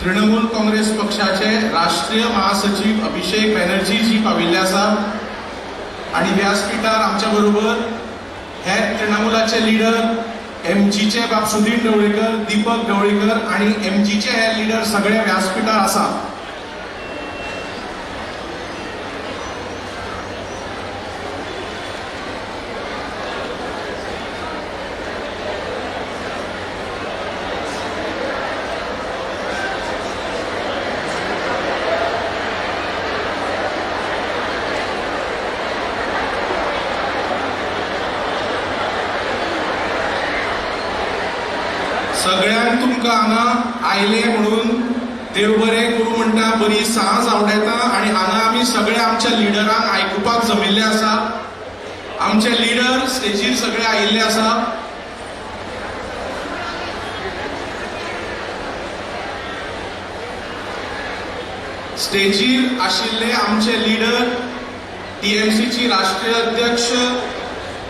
तृणमूल काँग्रेस पक्षाचे राष्ट्रीय महासचिव अभिषेक बॅनर्जी जी पाविल्ले आसा आणि व्यासपीठार आमच्या बरोबर हे तृणमूलाचे लीडर एमजीचे बाब सुधीर ढवळीकर, दीपक ढवळीकर आणि एमजीचे हे लीडर सगळे व्यासपीठार आसा. सगळ्यांक तुमकां हांगा आयले म्हणून देव बरें करूं म्हणटा, बरी सांज आवडेता आणि हांगा आमी सगळे आमच्या लिडरांक आयकुपाक जमिल्ले आसा. आमचे लिडर स्टेजीर सगळे आयिल्ले आसा. स्टेजीर आशिल्ले आमचे लिडर टीएमसीची राष्ट्रीय अध्यक्ष,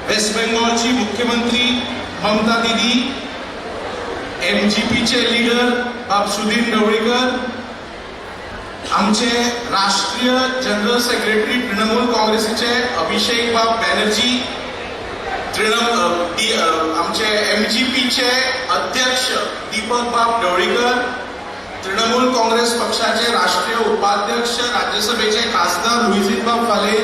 वेस्ट बेंगॉलची मुख्यमंत्री ममता दीदी, एमजीपीचे लीडर बाब सुधीर ढवळीकर, आमचे राष्ट्रीय जनरल सेक्रेटरी तृणमूल काँग्रेसीचे अभिषेक बाब बॅनर्जी, आमचे एमजीपीचे अध्यक्ष दीपक बाब ढवळीकर, तृणमूल काँग्रेस पक्षाचे राष्ट्रीय उपाध्यक्ष राज्यसभेचे खासदार लुईझिन बाब फाले,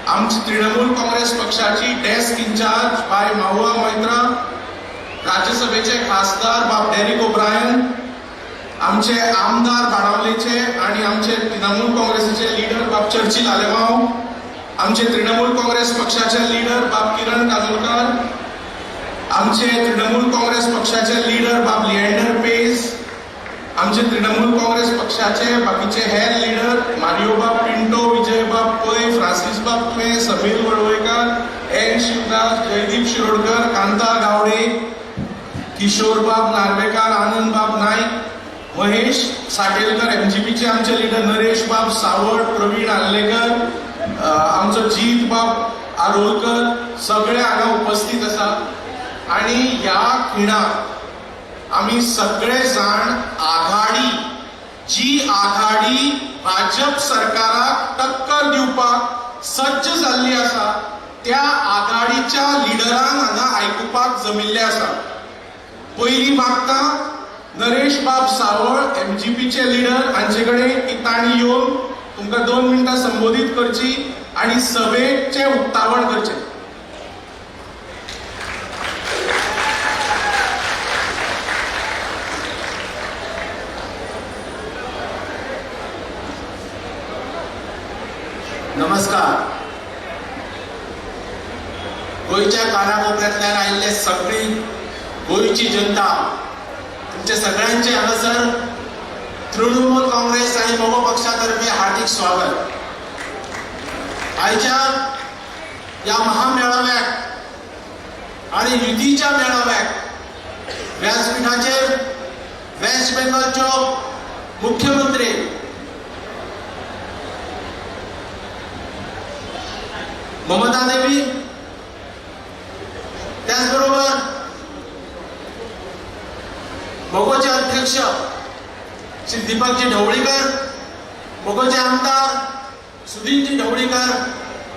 आमची तृणमूल काँग्रेस पक्षाची desk in charge bye Mahua Moitra, राज्यसभेचे खासदार बाब डेरिक ओब्रायन, आमचे आमदार बाणावलेचे आणि आमचे तृणमूल काँग्रेसीचे लीडर बाब चर्चिल आलेमाव, आमचे तृणमूल काँग्रेस पक्षाचे लीडर बाब किरण काजोलकर, आमचे तृणमूल काँग्रेस पक्षाचे लीडर बाब लिएंडर पेस, आमचे तृणमूल काँग्रेस पक्षाचे बाकीचे हेर लीडर मारियो बाब पिंटो, विजय बाब पै, फ्रांसिस बाब तुळे, समीर वळवयकर, एन शिवदास, जयदीप शिरोडकर, कांता गावडे, किशोर बाब नार्वेकर, आनंद बाब नाईक, महेश साटेलकर, एमजीपीचे आमचे लीडर नरेश बाब सावड, प्रवीण आल्लेकर, आमचो जीत बाब आरोलकर, सगळे हांगा उपस्थित आसा. आणि ह्या खिणाक आमी सगळे जाण आघाडी, जी आघाडी भाजप सरकाराक टक्कर दिवपाक सज्ज जाल्ली आसा, त्या आघाडीच्या लिडरांक हांगा आयकुपाक जमिल्ले आसा. पयली मागता नरेश बाब सावळ, एमजीपीचे लीडर, हांचे कडेन की तांणी येवन तुमकां 2 मिनटां संबोधीत करची आणि सभेचे उक्तावण करचे. नमस्कार. गोयच्या कानाकोपऱ्यांतल्यान आयिल्ले सगळी गोयची जनता, तुमचे सगळ्यांचे हांगासर तृणमूल काँग्रेस आणि मोगो पक्षातर्फे हार्दिक स्वागत. आयच्या या महामेळाव्याक आणि युतीच्या मेळाव्याक व्यासपीठाचेर वेस्ट बेंगॉलच्यो मुख्यमंत्री ममता देवी, त्याचबरोबर मोगोचे अध्यक्ष श्री दीपकजी ढवळीकर, मोगोचे आमदार सुधीरजी ढवळीकर,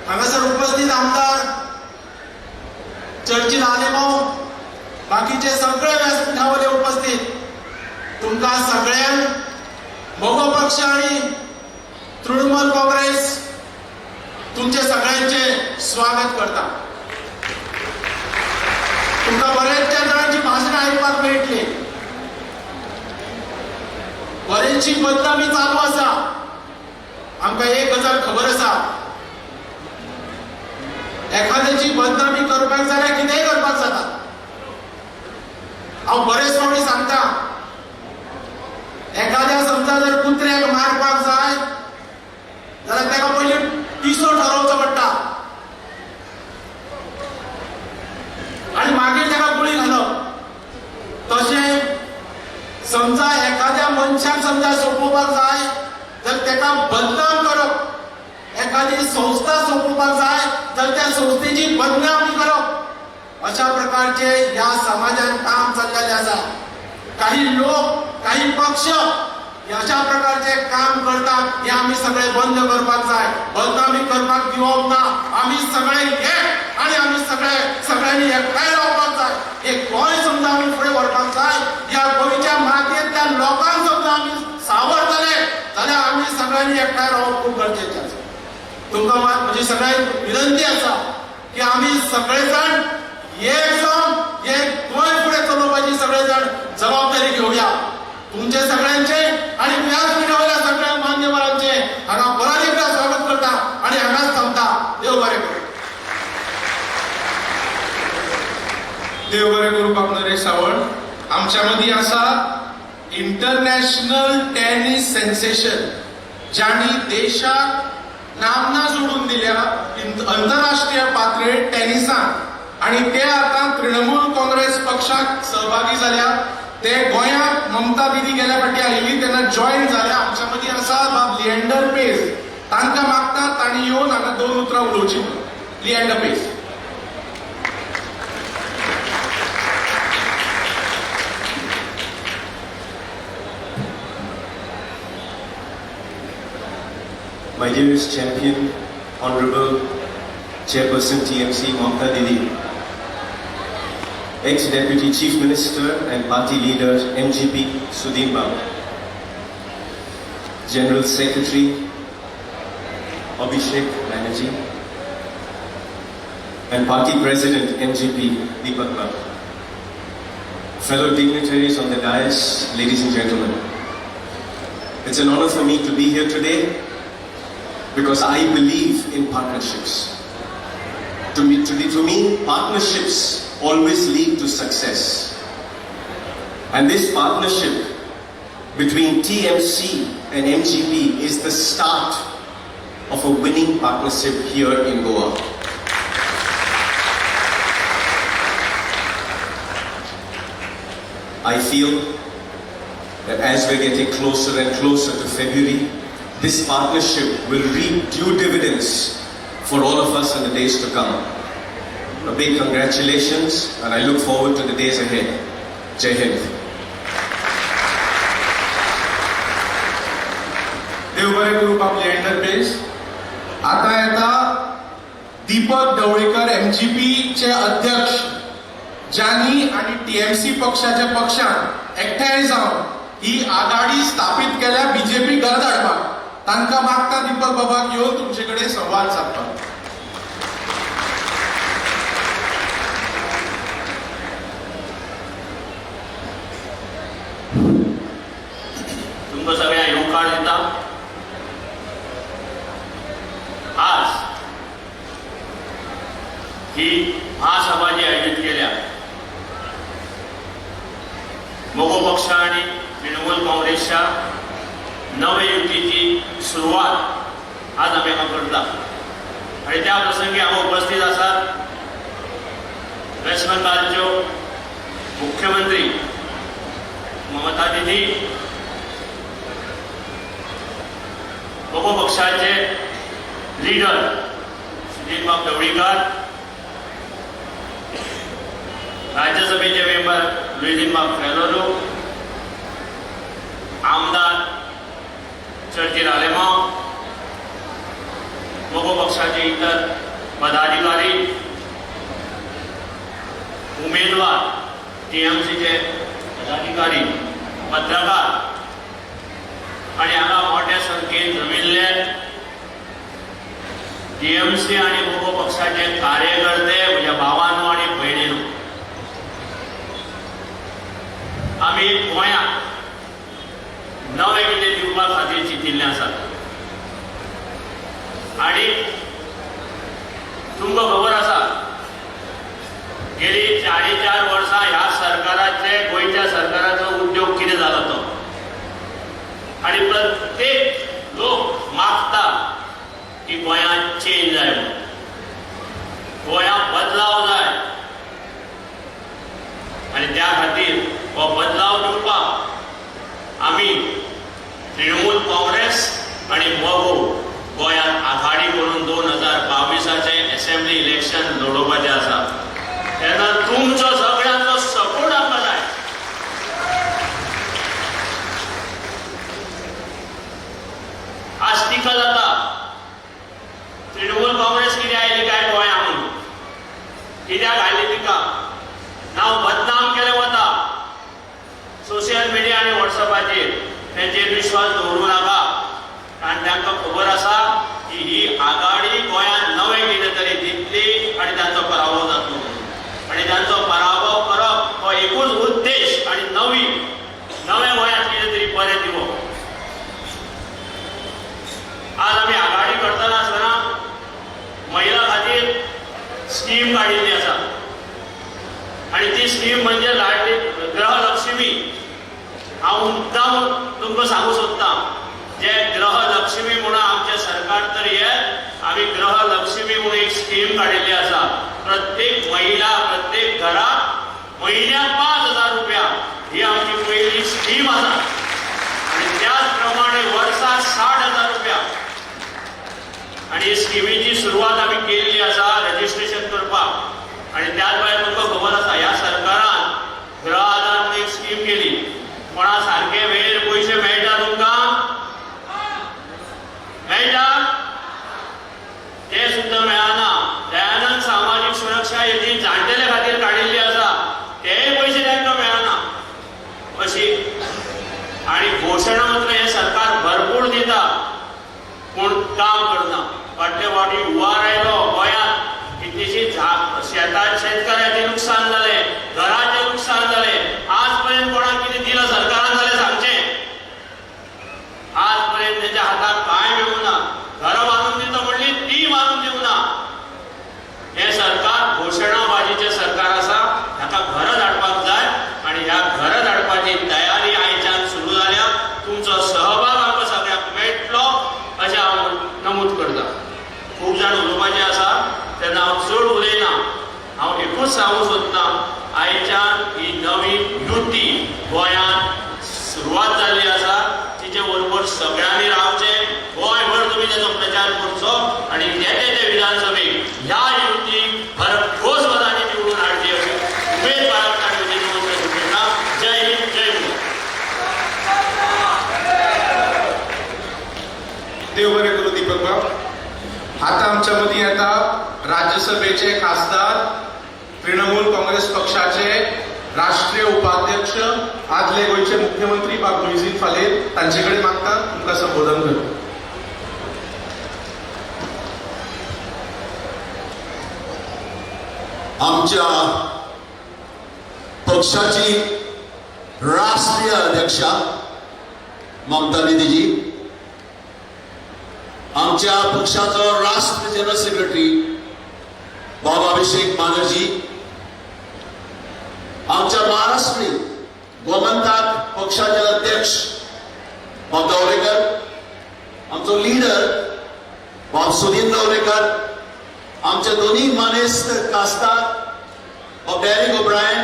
हांगासर उपस्थित आमदार चर्चिल आलेमाव, बाकीचे सगळे व्यासपीठावले उपस्थित, तुमकां सगळ्यांक मोगो पक्ष आणि तृणमूल काँग्रेस तुमचे सगळ्यांचे स्वागत करता. तुमकां बरेचशा जाणांची भाशणां आयकुपाक मेळटली. बरेचशी बदनामी चालू आसा. आमकां एक गजाल खबर आसा, एखाद्याची बदनामी करपाक जाल्यार कितेंय करपाक जाता. हांव बरेच फावटी सांगता, एखाद्या समजा जर कुत्र्याक मारपाक जाय जाल्यार ताका पयलीं पिसो ठरवचो पडटा आणि मागीर ताका गुळी घालप. तशें समजा एखाद्या मनशाक समजा सोपोवपाक जाय जाल्यार ताका बदनाम करप, एखादी संस्था सोपोवपाक जाय जाल्यार त्या संस्थेची बदनामी करप, अशा प्रकारचे या समाजात काम चाललेले आसा. काही लोक, काही पक्ष अशा प्रकारचे काम करतात हे आम्ही सगळे बंद करपाक जाय. बदनामी करपाक दिवप ना. आम्ही सगळे एक आणि आम्ही सगळ्यांनी एकठांय रावपाक जाय. एक गोंय समजा आम्ही फुडें व्हरपाक जाय. या गोंयच्या मातयेंतल्या लोकांक समजा आम्ही सावरतले जाल्यार आम्ही सगळ्यांनी एकठांय रावप खूब गरजेचें आसा. तुमकां म्हजी सगळ्यांक विनंती आसा की आम्ही सगळेजण एक जावन एक गोंय फुडें चलोवपाची सगळेजण जबाबदारी घेवया. तुमचे सगळ्यांचे आणि व्यासपीठावरल्या सगळ्या मान्यवरांचे हांगा परत एकदा स्वागत करता आणि हांगाच थांबता. देव बरें करूं. देव बरें करूं बाब नरेश सावंत. आमच्या मदीं आसा इंटरनॅशनल टेनिस सेन्सेशन ज्यांनी देशाक नामना जोडून दिल्या आंतरराष्ट्रीय पातळेर टेनिसान आणि ते आता तृणमूल काँग्रेस पक्षाक सहभागी जाल्या. ते गोंयांत ममता दिदी गेल्या फाटी आयिल्ली तेन्ना जॉईन जाल्या. आमच्या मदीं आसा बाब लिएंडर पेस. तांकां मागता तांणी येवन हांगा 2 उतरां उलोवची म्हणून. लिएंडर पेस. My dearest champion, Honorable Chairperson TMC Mamta Didi, ex-Deputy Chief Minister and Party Leader MGP Sudhir Babu, General Secretary Abhishek Banerjee, and Party President MGP Deepak Babu, fellow dignitaries on the dais, ladies and gentlemen. It's an honor for me to be here today because I believe in partnerships. To me, partnerships always lead to success. And this partnership between TMC and MGP is the start of a winning partnership here in Goa. I feel that as we're getting closer and closer to February, this partnership will reap due dividends for all of us in the days to come. A big congratulations, and I look forward to the days ahead. Jai Hind. देव बरें करूं बाब लिएंडर पेस. आता येता Deepak Dhavalikar MGP चे अध्यक्ष ज्यांनी आणि TMC पक्षाच्या पक्षान एकठांय जावन ही आघाडी स्थापीत केल्या BJP घर धाडपाक. तांकां मागता दीपक बाबाक येवन तुमचे कडेन संवाद साधपाक. तुमकां सगळ्यांक येवकार दिता. आज ही महासभा जी आयोजीत केल्या मोगो पक्ष आणि तृणमूल काँग्रेसच्या नवे युतीची सुरवात आज आम्ही करता. आणि त्या प्रसंगी हांगा उपस्थित आसात वेस्ट बंगालच्यो मुख्यमंत्री ममता दीदी, मोगो पक्षाचे लीडर सुधीर बाब ढवळीकर, राज्यसभेचे मेंबर लुईझीन बाब फेलोलो, आमदार चर्चिल आलेमांव, मोगो पक्षाचे इतर पदाधिकारी, उमेदवार, TMCचे पदाधिकारी, पत्रकार आणि हांगा मोठ्या संख्येन जमिल्ले TMC आणि मोगो पक्षाचे कार्यकर्ते, म्हज्या भावांनो आणि भयणींनो, आमी गोंयांत नवे कितें दिवपा खातीर चिंतिल्ले आसात. आणि तुमकां खबर आसा गेली 4.5 वर्सां ह्या सरकाराचे, गोंयच्या सरकाराचो उद्योग कितें जालो तो. आणि प्रत्येक लोक मागता की गोंयांत चेंज जाय, गोंयांत बदलाव जाय. आणि त्या खातीर हो बदलाव दिवपाक आमी तृणमूल काँग्रेस आणि मोगो गोंयांत आघाडी करून 2022चे असेंब्ली इलेक्शन लडोवपाचें आसा. तेन्ना तुमचो सगळ्यांचो सपोर्ट आमकां जाय. टिका जाता तृणमूल काँग्रेस कित्याक आयली काय गोंया म्हणून कित्याक आयली तिका नांव बदनाम केलें वता सोशल मिडिया आनी व्हॉट्सअपाचेर तेंचेर विश्वास दवरूं नाका कारण तांकां खबर आसा की ही आघाडी गोंयांत नवें कितें तरी दितली आनी तांचो पराभव जातलो आनी तांचो पराभव करप हो एकूच उद्देश आनी नवें गोंयांत कितें तरी बरें दिवप आज आमी आघाडी करतना आसतना महिला खातीर स्कीम काडिल्ली आसा आनी ती स्कीम म्हणजे लाडली गृहलक्ष्मी हांव मुद्दाम तुमकां सांगूं सोदतां जे गृहलक्ष्मी म्हणून आमचें सरकार तर हे आमी गृहलक्ष्मी म्हणून एक स्कीम काडिल्ली आसा प्रत्येक महिला प्रत्येक घराक म्हयन्याक 5,000 रुपया ही आमची पयली स्कीम आसा आनी त्याच प्रमाणे वर्साक 60,000 रुपया आनी स्किमीची सुरवात आमी केल्ली आसा रजिस्ट्रेशन करपाक आनी त्याच भायर तुमकां खबर आसा ह्या सरकारान गृह आधार म्हणून एक स्कीम केली कोणा सारके वेळेर पयशे मेळटा तुमकां मेळटा ते सुद्दां मेळना दयानंद सामाजीक सुरक्षा येवजण जाणटेल्या खातीर काडिल्ली आसा तेय पयशे तांकां मेळना अशी आनी घोशणा मात्र हे सरकार भरपूर दिता पूण काम करना फाटल्या फावटी हुंवार आयलो गोंयांत कितलीशीं शेतकाऱ्याचें लुकसाण जालें घराचें लुकसाण जालें आज पर्यंत कोणाक कितें दिलां सरकारान जाल्यार सांगचें आज पर्यंत तेच्या हाताक कांय मेळूं ना घरां बांदून दिता म्हणली ती बांदून दिवं ना हें सरकार घोशणाबाजीचें सरकार आसा हाका घरां धाडपाक जाय आनी ह्या घरां धाडपाची तयारी आयच्यान सुरू जाल्या तुमचो सहभाग आमकां सगळ्यांक मेळटलो अशें हांव नमूद करतां खूब जाण उलोवपाचें आसा तेन्ना हांव चड उलयना हांव एकूच सांगूंक सोदतां आयच्यान ही नवी युती गोंयांत सुरवात जाल्ली आसा तिचे बरोबर सगळ्यांनी रावचें गोंयभर तुमी तेजो प्रचार करचो आनी येते ते विधानसभेक ह्या युतीक भरघोस मतांनी निवडून हाडची अशी उमेद बाळगता आनी म्हजें नमस्कार करता जय हिंद जय भारत देव बरें करूं दीपक बाब आता आमच्या मदीं येता राज्यसभेचे खासदार तृणमूल काँग्रेस पक्षाचे राष्ट्रीय उपाध्यक्ष आदले गोंयचे मुख्यमंत्री बाब लुईझीन फालेर तांचे कडेन मागता तुमकां संबोधन करपाक आमच्या पक्षाची राष्ट्रीय अध्यक्षा ममता दीदीजी आमच्या पक्षाचो राष्ट्रीय जनरल सेक्रेटरी बाबा अभिषेक बानर्जी आमच्या महाराष्ट्र गोमंतक पक्षाचे अध्यक्ष बाब दवरेकर आमचो लीडर बाब सुनील दवरेकर आमचे दोन्ही मानेस्त खासदार बाब डेरिक ओब्रायन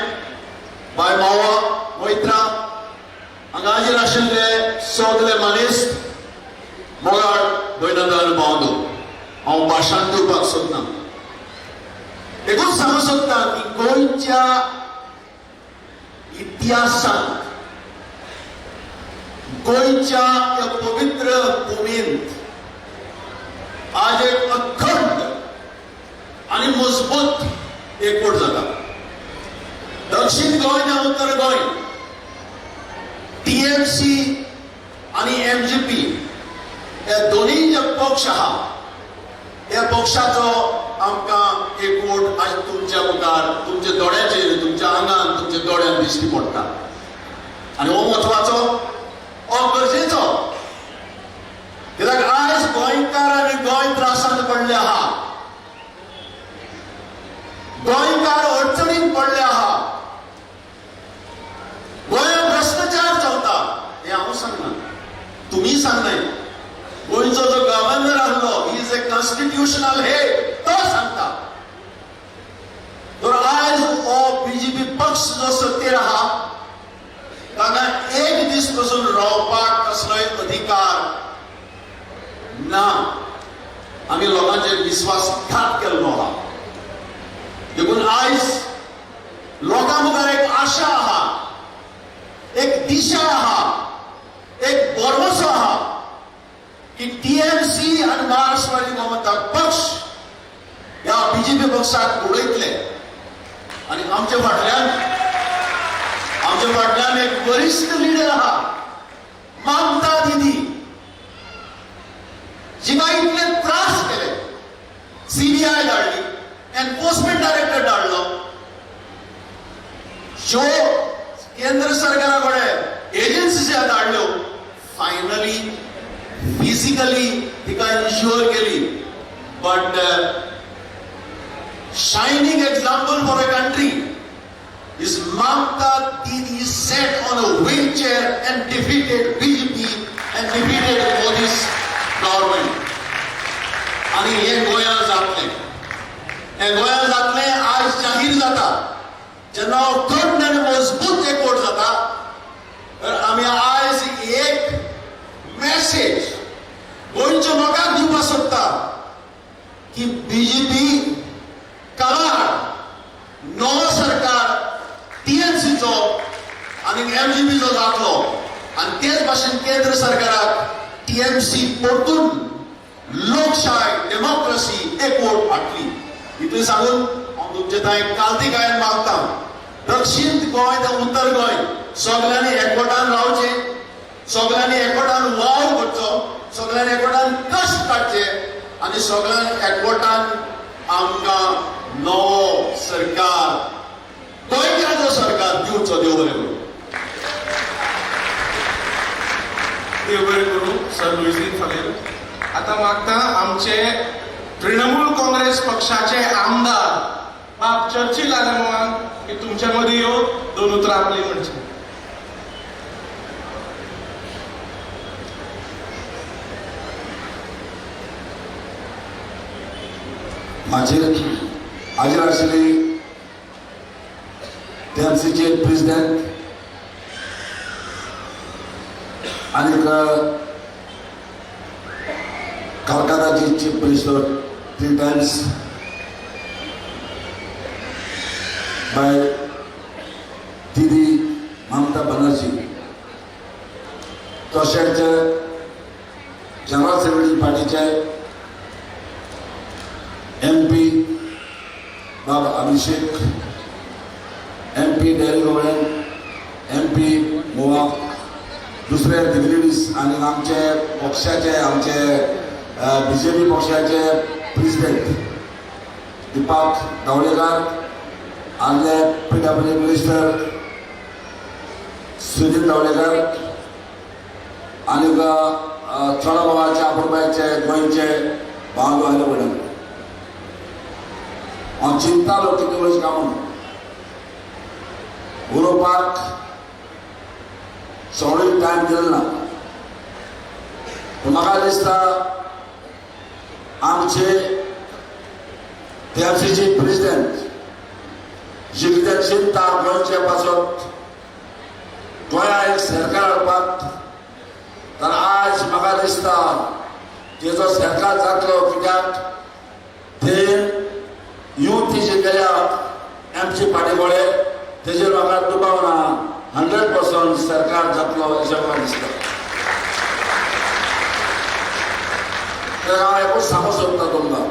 बाय मावा मोइत्रा हांगासर आशिल्ले सगळे मानेस्त मोगाळ गोंयनंदन बांदू हांव भाशण दिवपाक सोदना एकूच सांगूंक सोदता की गोंयच्या इतिहासांत गोंयच्या या पवित्र भुमींत आज एक अखंड आणि मजबूत एकवट जाता दक्षिण गोंय आनी उत्तर गोंय टीएमसी आणि एमजीपी हे दोन्ही जे पक्ष आहा या पक्षाचो आमकां एकवट आज तुमच्या मुखार तुमच्या दोळ्याचेर तुमच्या आंगान तुमच्या दोळ्यान दिश्टी पडटा आनी हो म्हत्वाचो हो गरजेचो कित्याक आयज गोंयकार आनी गोंय त्रासांत पडले आहा गोंयकार अडचणींत पडले आहा गोंयांत भ्रष्टाचार चलता हे हांव सांगना तुमी सांगनाय गोंयचो जो गव्हर्नर आहलो he is a constitutional head तो सांगता तर आयज हो बीजेपी पक्ष जो सत्तेर आहा ताका एक दीस पसून रावपाक कसलोय अधिकार ना आमी लोकांचेर विश्वासघात केल्लो आहा देखून आयज लोकां मुखार एक आशा आहा एक दिशा आहा एक भरवसो आहा की टीएमसी आणि महाराष्ट्रवादी गोमंतक पक्ष या बीजेपी पक्षात उडयतले आणि आमच्या फाटल्यान एक वरिष्ठ लिडर आहा ममता दीदी जिका इतले त्रास केले सीबीआय धाडली एन्फोर्समेंट डायरेक्टर धाडलो ज्यो केंद्र सरकाराकडे एजन्सी धाडल्यो फायनली फिजिकली तिका इन्श्युअर केली but shining example for a country is Mamta Didi sat on a wheelchair and defeated BJP and defeated Modi's government. आणि हे गोंयांत जातले आज जाहीर जाता जेन्ना थंड आनी मजबूत एकवट जाता तर आमी आज एक मेसेज गोंयच्या लोकांक दिवपाक सोदता की बीजेपी काळार नवो सरकार टीएमसीचो आणि एमजीपीचो जातलो आणि तेच भाशेन केंद्र सरकाराक टीएमसी परतून लोकशाय डेमोक्रेसी एकवट हाडटली इतलें सांगून हांव तुमचे थंय कालती गायन मागता दक्षिण गोंय ते उत्तर गोंय सगळ्यांनी एकवटान रावचें सगळ्यांनी एकवटान वावर करचो सगळ्यांनी एकवटान कश्ट काडचे आणि सगळ्यांनी एकवटान आमकां नवो सरकार गोंयकाराचो सरकार दिवचो देव बरें करूं देव बरें करूं सर लुईजीन फालेर आता मागता आमचे तृणमूल काँग्रेस पक्षाचे आमदार बाब चर्चिल आलेमान की तुमच्या मध्ये येऊन दोन उतरां आपली म्हणचे हाजीर आशिल्ली टीएमसीचे प्रेसिडेंट आनी कलकत्ताची चीफ मिनिस्टर 3 times बाय दीदी ममता बनर्जी तशेंच जनरल सेक्रेटरी पार्टीचे MP बाबा अभिषेक MP डेरी गोवळेन MP मोवा दुसरे दिग्गज आणि आमचे पक्षाचे आमचे बीजेपी पक्षाचे प्रेसिडेंट दीपक धावडेकर आमचे PWD मिनिस्टर सुनील धावडेकर आणि चोडाबाबाचे आपुरबायचे गोंयचे भाव आयले पडले हांव चिंतालो कितें वच काय म्हणून उलोवपाक सगळो टायम दिलो ना पूण म्हाका दिसता आमचे टीएमसीचे प्रेसिडेंट जे कितें चिंता गोंयचे पासत गोंया एक सरकार हाडपाक तर आज म्हाका दिसता तेजो सरकार जातलो कित्याक ते युथ जे गेल्या आमची पार्टी कडेन तेजेर म्हाका दुबाव ना 100% सरकार जातलो अशें म्हाका दिसता तर हांव एकूच सांगूंक सोदता तुमकां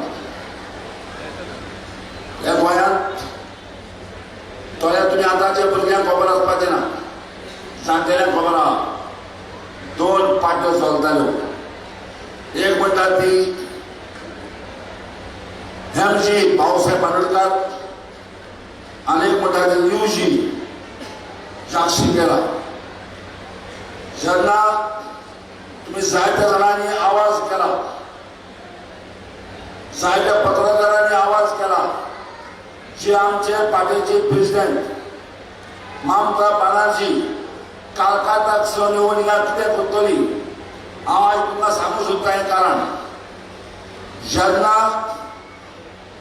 ह्या गोंयांत थोड्या तुमी आतांच्या भुरग्यांक खबर आसपाचें ना जाणटेल्यांक खबर आहा 2 पार्ट्यो चलताल्यो एक म्हणटा ती एमजी भाऊसाहेब बांदोडकर आणि एक म्हणटा ती यूजी साक्षी केला जेन्ना तुम्ही जायत्या जाणांनी आवाज केला जायत्या पत्रकारांनी आवाज केला जे आमचे पार्टीचे प्रेसिडेंट ममता बनर्जी कलकत्ताक सण येवन हिंगा कितें करतली हांव आयज तुमकां सांगूंक सोदता हें कारण जेन्ना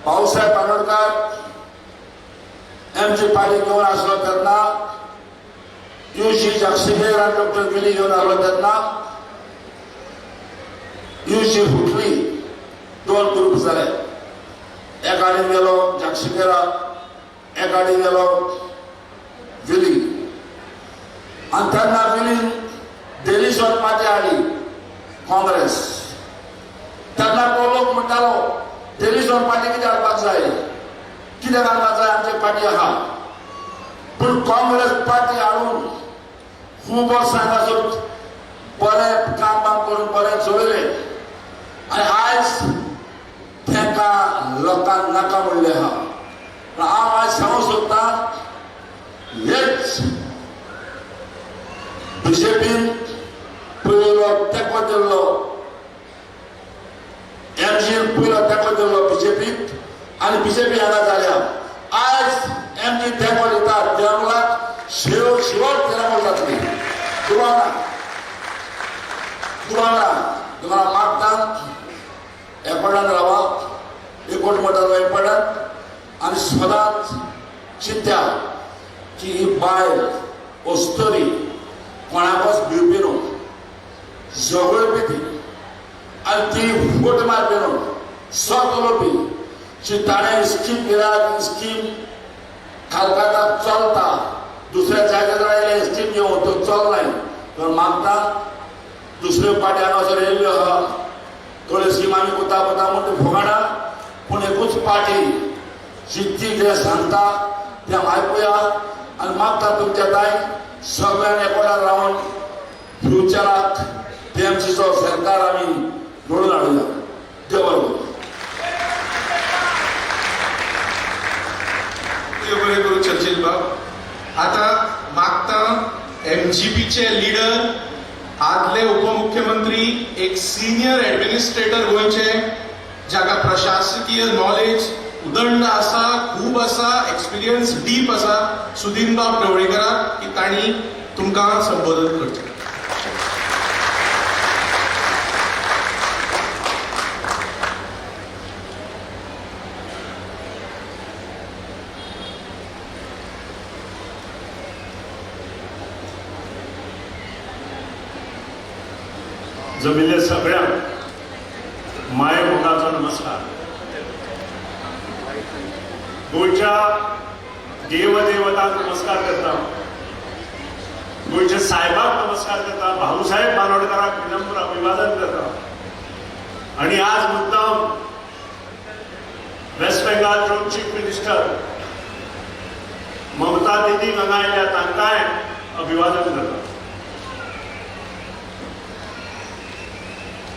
भाऊसाहेब बांदोडकर एमची पार्टी घेवन आसलो तेन्ना यूजी जगशिंगेर आनी डॉक्टर विली घेवन आसलो तेन्ना यूजी फुटली 2 ग्रुप जाले एक आडीन गेलो जगशिंगेरा एक आडीन गेलो विली आणि तेन्ना विलीन डेलिशन पार्टी हाडली काँग्रेस म्हणटालो टेलिस्टोन पार्टी कितें हाडपाक जाय, कित्याक हाडपाक जाय, आमची पार्टी आहा. पूण काँग्रेस पार्टी हाडून खूब वर्सां पासून बरें काम करून बरें चलयलें आनी आयज तांकां लोकांक नाका म्हणलें आहा. हांव आयज सांगूंक सोदतां, हेच बीजेपीन पयलो तेंको दिल्लो, एमजीन पयलो तेंको दिल्लो बीजेपीक, आनी बीजेपी हांगा जाल्या. आयज एमजी तेंको दिता तृणमुलाक, शेवट तृणमूल जातली. तुम्हाला मागता एकवटान रावा, एकवट म्हणटा एकवटान, आनी सदांच चिंत्या की ही बायल वस्तरी कोणाकच भिवपी न्हू, झगडपी ती, आनी ती फूट मारपी न्हू, सोत उलोवपी. ताणें स्कीम दिल्या, स्कीम खालकाताक चलता, दुसऱ्या जाग्यार आयले स्कीम घेवन तो चलनाय. तर मागता दुसऱ्यो पार्टी हांगासर येयल्ल्यो आहा, थोड्यो स्कीम आमी कोता म्हणटा फुगाणा, पूण एकूच पार्टी जितकी कितें सांगता तें आयकुया. आनी मागता तुमच्या ताई सगळ्यांनी एकवटान रावन फ्युचराक टीएमसीचो सरकार आमी घडोवन हाडुया. देव बरें करूं. देव बरें करूं चर्चिल बाब. आता मागता एमजीपीचे लीडर, आदले उपमुख्यमंत्री, एक सिनियर एडमिनिस्ट्रेटर गोंयचे, जाका प्रशासकीय नॉलेज उदंड आसा, खूब आसा, एक्सपिरियन्स डीप आसा, सुदीन बाब ढवळीकराक की तांणी तुमकां संबोधन करचें. जमिल्ल्या सगळ्यांक मायेमोगाचो नमस्कार. गोंयच्या देवदेवतांक नमस्कार करता, गोंयच्या साहेबाक नमस्कार करता, भाऊसाहेब बांदोडकराक विनम्र अभिवादन करता. आणि आज मुद्दाम वेस्ट बेंगालच्यो चीफ मिनिस्टर ममता दिदीक हांगा आयल्या तांकांय अभिवादन करता.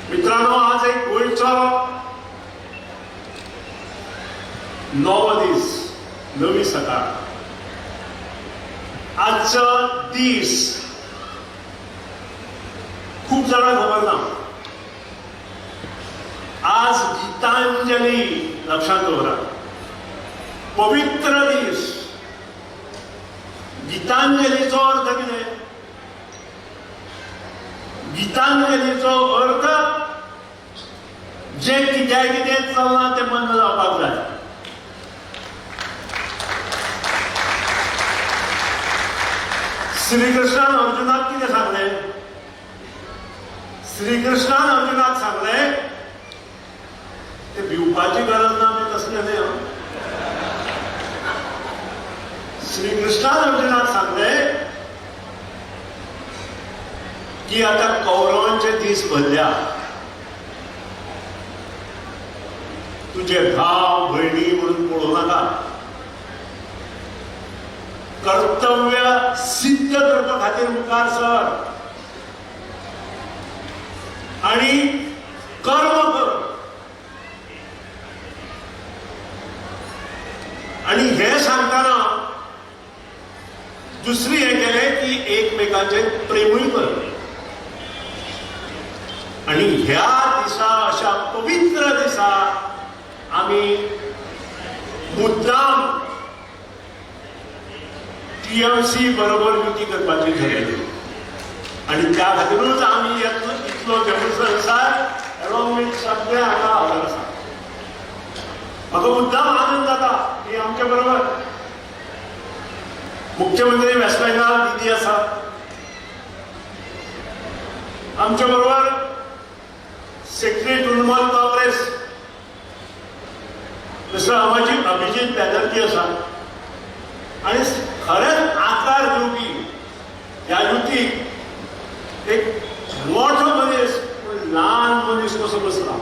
मित्रांनो, आज एक गोंयचो नवो दीस, नवी सकाळ. आजचो दीस खूप जाणांक खबर ना. आज गीतांजली लक्षात दवरा, पवित्र दीस. गीतांजलीचो अर्थ कितें? गीतांजलीचो अर्थ जे कितें चलना तें बंद जावपाक जाय. श्रीकृष्णान अर्जुनाक कितें सांगलें? श्रीकृष्णान अर्जुनाक सांगलें ते भिवपाची गरज ना, बी तसलें न्ही. श्रीकृष्णान अर्जुनाक सांगलें की आता कौरवांचे दीस भरल्या, तुझे भाव भयणी म्हणून पळोवं नाका, कर्तव्य सिद्ध करपा खातीर मुखार सर आणि कर्म कर. आणि हे सांगताना दुसरी हे केले की एकमेकांचे प्रेमूय कर. आणि ह्या दिसा, अशा पवित्र दिसा आम्ही मुद्दाम टीएमसी बरोबर युती करपाची ठरयली. आणि त्या खातीरूच आम्ही इतलो जनसंसार एलोंग विथ सगळे हांगा हजर आसा. म्हाका मुद्दाम आनंद जाता की आमच्या बरोबर मुख्यमंत्री वेस्ट बेंगाल दिदी आसा, आमच्या बरोबर सेक्रेटरी तृणमूल काँग्रेस मिस्टर अभिजीत बॅनर्जी आसा. आणि खरेंच आकार दिवपी ह्या युतीक एक मोठो मनीस, पूण ल्हान मनीस कसो बसला.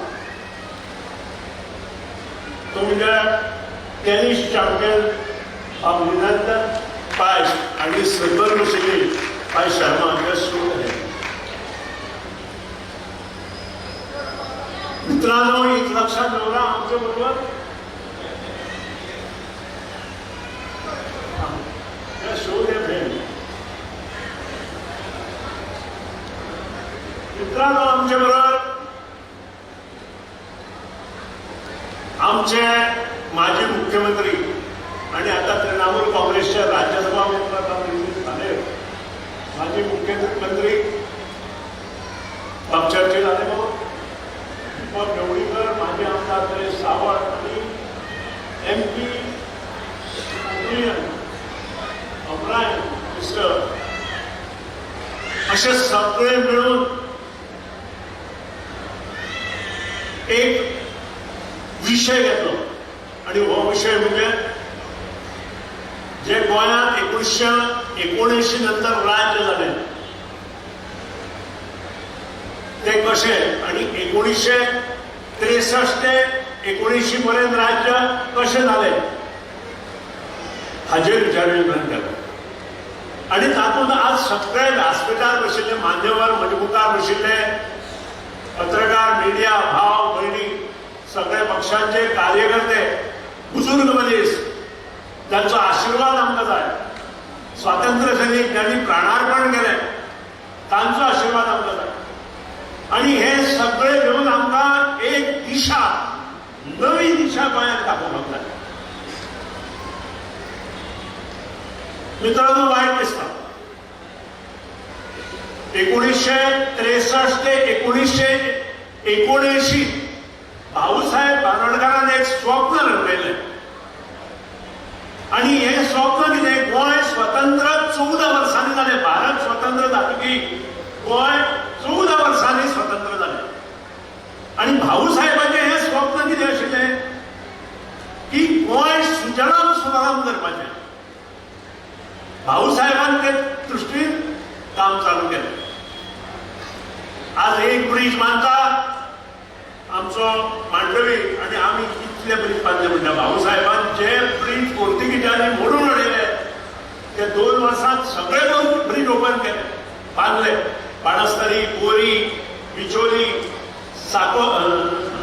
तो म्हणजे टेनिस चॅम्पियन ऑफ युनायटेड पायस आणि सर्वश्री पाय शर्मा हे शो आहे. मित्रांनो, एक लक्षात ठेवा आमच्या बरोबर शो मित्रांनो, आमच्या बरोबर आमचे माजी मुख्यमंत्री आणि आता तृणमूल काँग्रेसच्या राज्यसभा मेंबर झाले माजी मुख्यमंत्री चर्चे झाले मग दीपक ढवळीकर, माजी आमदार नरेश सावंत आणि MP अमरान मिस्टर असे सगळे मिळून एक विषय घेतलो आणि हो विषय म्हणजे जे गोंयांत 1979 नंतर राज्य झाले ते कसे आणि 1963 ते 1980 पर्यंत राज्य कसे झाले हाजेर विचारविनिमय केलो. आणि तातूंत आज सगळे व्यासपीठार बशिल्ले मान्यवर मजमुखार बशिल्ले पत्रकार मिडिया भाव भयणी सगळे पक्षांचे कार्यकर्ते बुजुर्ग मनीस ज्यांचो आशीर्वाद आमकां जाय, स्वातंत्र्य सैनीक ज्यांनी प्राणार्पण केले तांचो आशीर्वाद आमकां जाय. आणि हे सगळे घेऊन आमकां एक दिशा, नवी दिशा गोंयांत दाखोवपाक जाय. मित्रांनो, वाईट दिसता 1963 ते 1979 भाऊसाहेब बांदोडकरान एक स्वप्न रचलेले आणि हे स्वप्न कितें गोंय स्वतंत्र 14 वर्सांनी जालें. भारत स्वतंत्र जातकीर गोंय 14 वर्सांनी स्वतंत्र जालें. आणि भाऊसाहेबाचें हें स्वप्न कितें आशिल्लें की गोंय सुजलाम सुफलाम करपाचें. भाऊसाहेबान ते दृश्टीन काम चालू केलें. आज एक ब्रिज बांदता आमचो मांडवी आणि आमी इतले ब्रिज बांदले म्हणटा. भाऊसाहेबान जे ब्रिज पोर्तुगीजांनी मोडून उडयले ते 2 वर्सांत सगळे 2 ब्रिज ओपन केले, बांदले. बाणस्तारी, बोरी, बिचोली,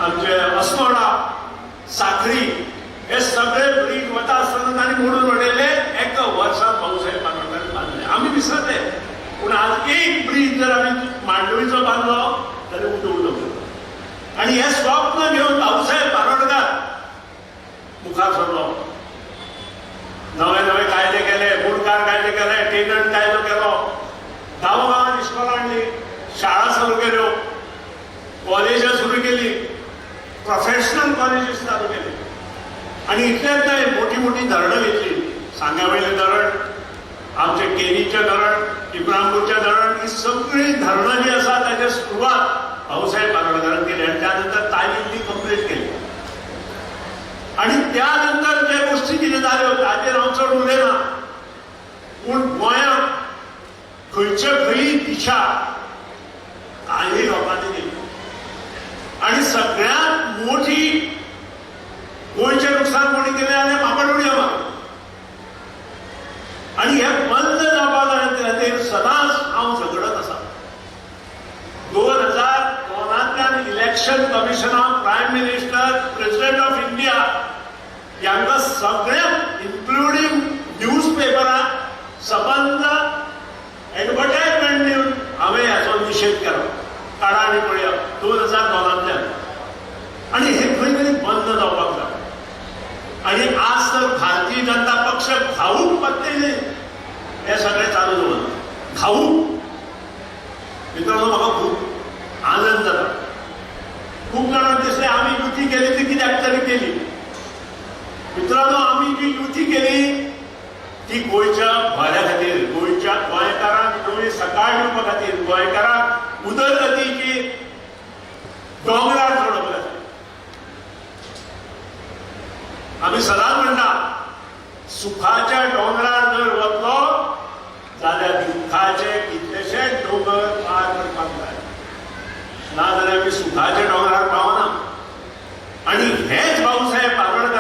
आमचे अस्नोडा, साखरी हे सगळे ब्रिज वता आसतना तांणी मोडून उडयले. एका वर्सांत भाऊसाहेब बांदोडकरान बांदले. आमी विसरले, पूण आज एक ब्रिज जर आमी मांडवीचो बांदलो जाल्यार उदक उरलो. आणि हे स्वप्न घेऊन भाऊसाहेब बांदोडकर मुखार सरलो. नवे नवे कायदे केले, बुडकार कायदे केले, टेनंट कायदो केलो, गांवागांवांत इस्कॉलां हाडली, शाळा सुरू केल्यो, कॉलेजां सुरू केली, प्रोफेशनल कॉलेजीस चालू केली. आणि इतलेंच न्हय, मोठी मोठी धरणां घेतली. सांग्यावयलें धरण, आमचे केरीचें धरण, इब्राहिमपूरचें धरण, ही सगळी धरणां जी आसा ताची सुरवात भाऊसाहेब बांदोडकरान केली आणि त्यानंतर ताईन ती कंप्लीट केली. आणि त्यानंतर जे गोष्टी कितें जाल्यो ताचेर हांव चड उलयना, पूण गोंयांत खंयचे खंयी दिशा काही लोकांनी दिली. आणि सगळ्यांत मोठी गोंयचें नुकसान कोणी केलें जाल्यार मामडोळ्या मारून. आणि हे बंद जावपा जाय त्या खातीर सदांच हांव झगडत आसा. 2002 इलेक्शन कमिशनाक prime minister, president of India यांका सगळ्यांक इन्क्लुडींग न्यूज पेपराक सबंद एडवर्टायजमेंट दिवन हांवें हाचो निशेध केलो. काडा आनी पळया 2002. आणि हे खंय तरी बंद जावपाक जाय. आणि आज तर भारतीय जनता पक्ष घाऊक पत्तेले हे सगळे चालू दवरला. घाऊक. मित्रांनो, म्हाका खूप आनंद जाता. खूप जाणांक दिसलें आमी युती केली ती कित्याक तरी केली. मित्रांनो, आमी जी युती केली ती गोंयच्या भल्या खातीर, गोंयच्या गोंयकारांक नवी सकाळ दिवपा खातीर, गोंयकारांक उदरगतीची दोंगरार चडोवपा खातीर. आमी सदांच म्हणटा सुखाच्या दोंगरार जर वतलो जाल्यार दुखाचे कितलेशेच दोंगर पार करपाक जाय, नाजाल्यार आमी सुखाच्या दोंगरार पावना. आणि हेच भाऊसाहेब बांदोडकर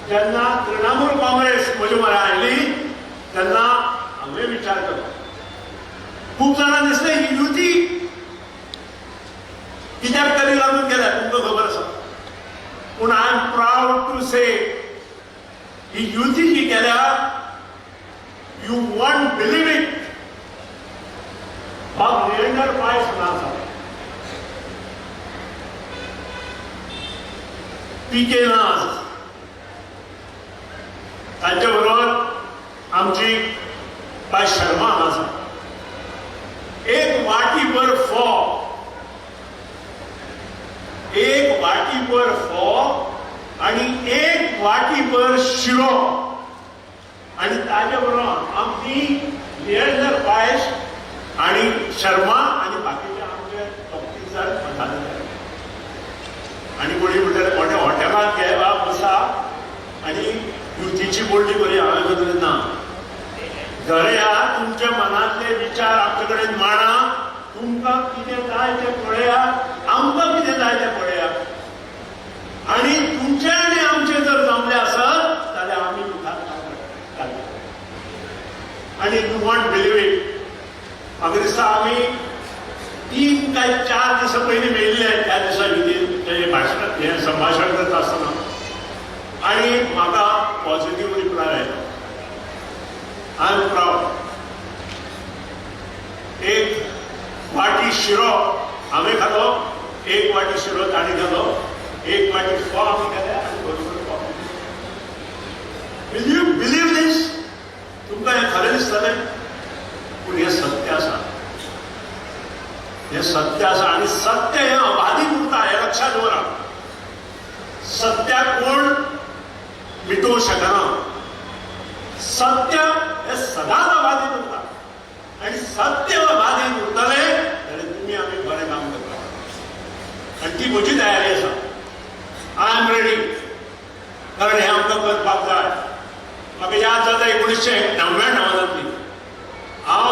जेन्ना तृणमूल काँग्रेस म्हजे म्हऱ्या हाडली तेन्ना हांवें विचार केलो. खूब जाणां दिसलें ही युती कित्याक तरी लागून गेल्या तुमकां खबर आसा. पूण आय एम प्राऊड टू से ही युती जी केल्या, यू वॉन्ट बिलीव इट, बाब निरंजन पायस आसा, पीके ना आसा, तांचे बरोबर आमची बाय शर्मा आसा. एक वाटीभर फोव, एक वाटीभर फोव आणि एक वाटीभर शिरो आणि ताजे बरोबर आमची निरंजन पायस आणि शर्मा आणि बाकीचे आमचे 35 जाण पदाधिकारी आणि कोणी म्हणटाले मोठ्या हॉटेलात घ्यायला बसा आणि युतीची बोलणी करी. हांवें म्हणलें ना, घरा या, तुमच्या मनातले विचार आमचे कडेन मांडा, तुमकां कितें जाय तें पळया, आमकां कितें जाय तें पळया आणि तुमचे आनी आमचे जर जमले आसत जाल्यार आमी मुखार काडटले. आणि यू वॉन्ट बिलीव इट, म्हाका दिसता आमी 3 काय 4 दिसा पयलीं मेळिल्ले त्या दिसा युती भाशण हें संभाशण करता आसतना आणि म्हाका पॉझिटिव्ह रिप्लाय आयलो. I am proud. एक वाटी शिरो हांवें खालो, एक वाटी शिरो ताणी खालो, एक वाटी फोव आमी केले आनी बरोबर कॉफी. विल यू बिलीव दीस? तुमकां हें खरें दिसतलें, पूण हें सत्य आसा. हें सत्य आसा आणि सत्य हें अबाधित उरता, हें लक्षात दवरा. सत्याक कोण मिटोवंक शकना. सत्य हे सदांच अबाधित उरता आणि सत्य अबाधित उरतले जाल्यार तुमी आमी बरें काम करता आणि ती म्हजी तयारी आसा. आय एम रेडी, कारण हें आमकां करपाक जाय. म्हाका याद जाता 1999 हांव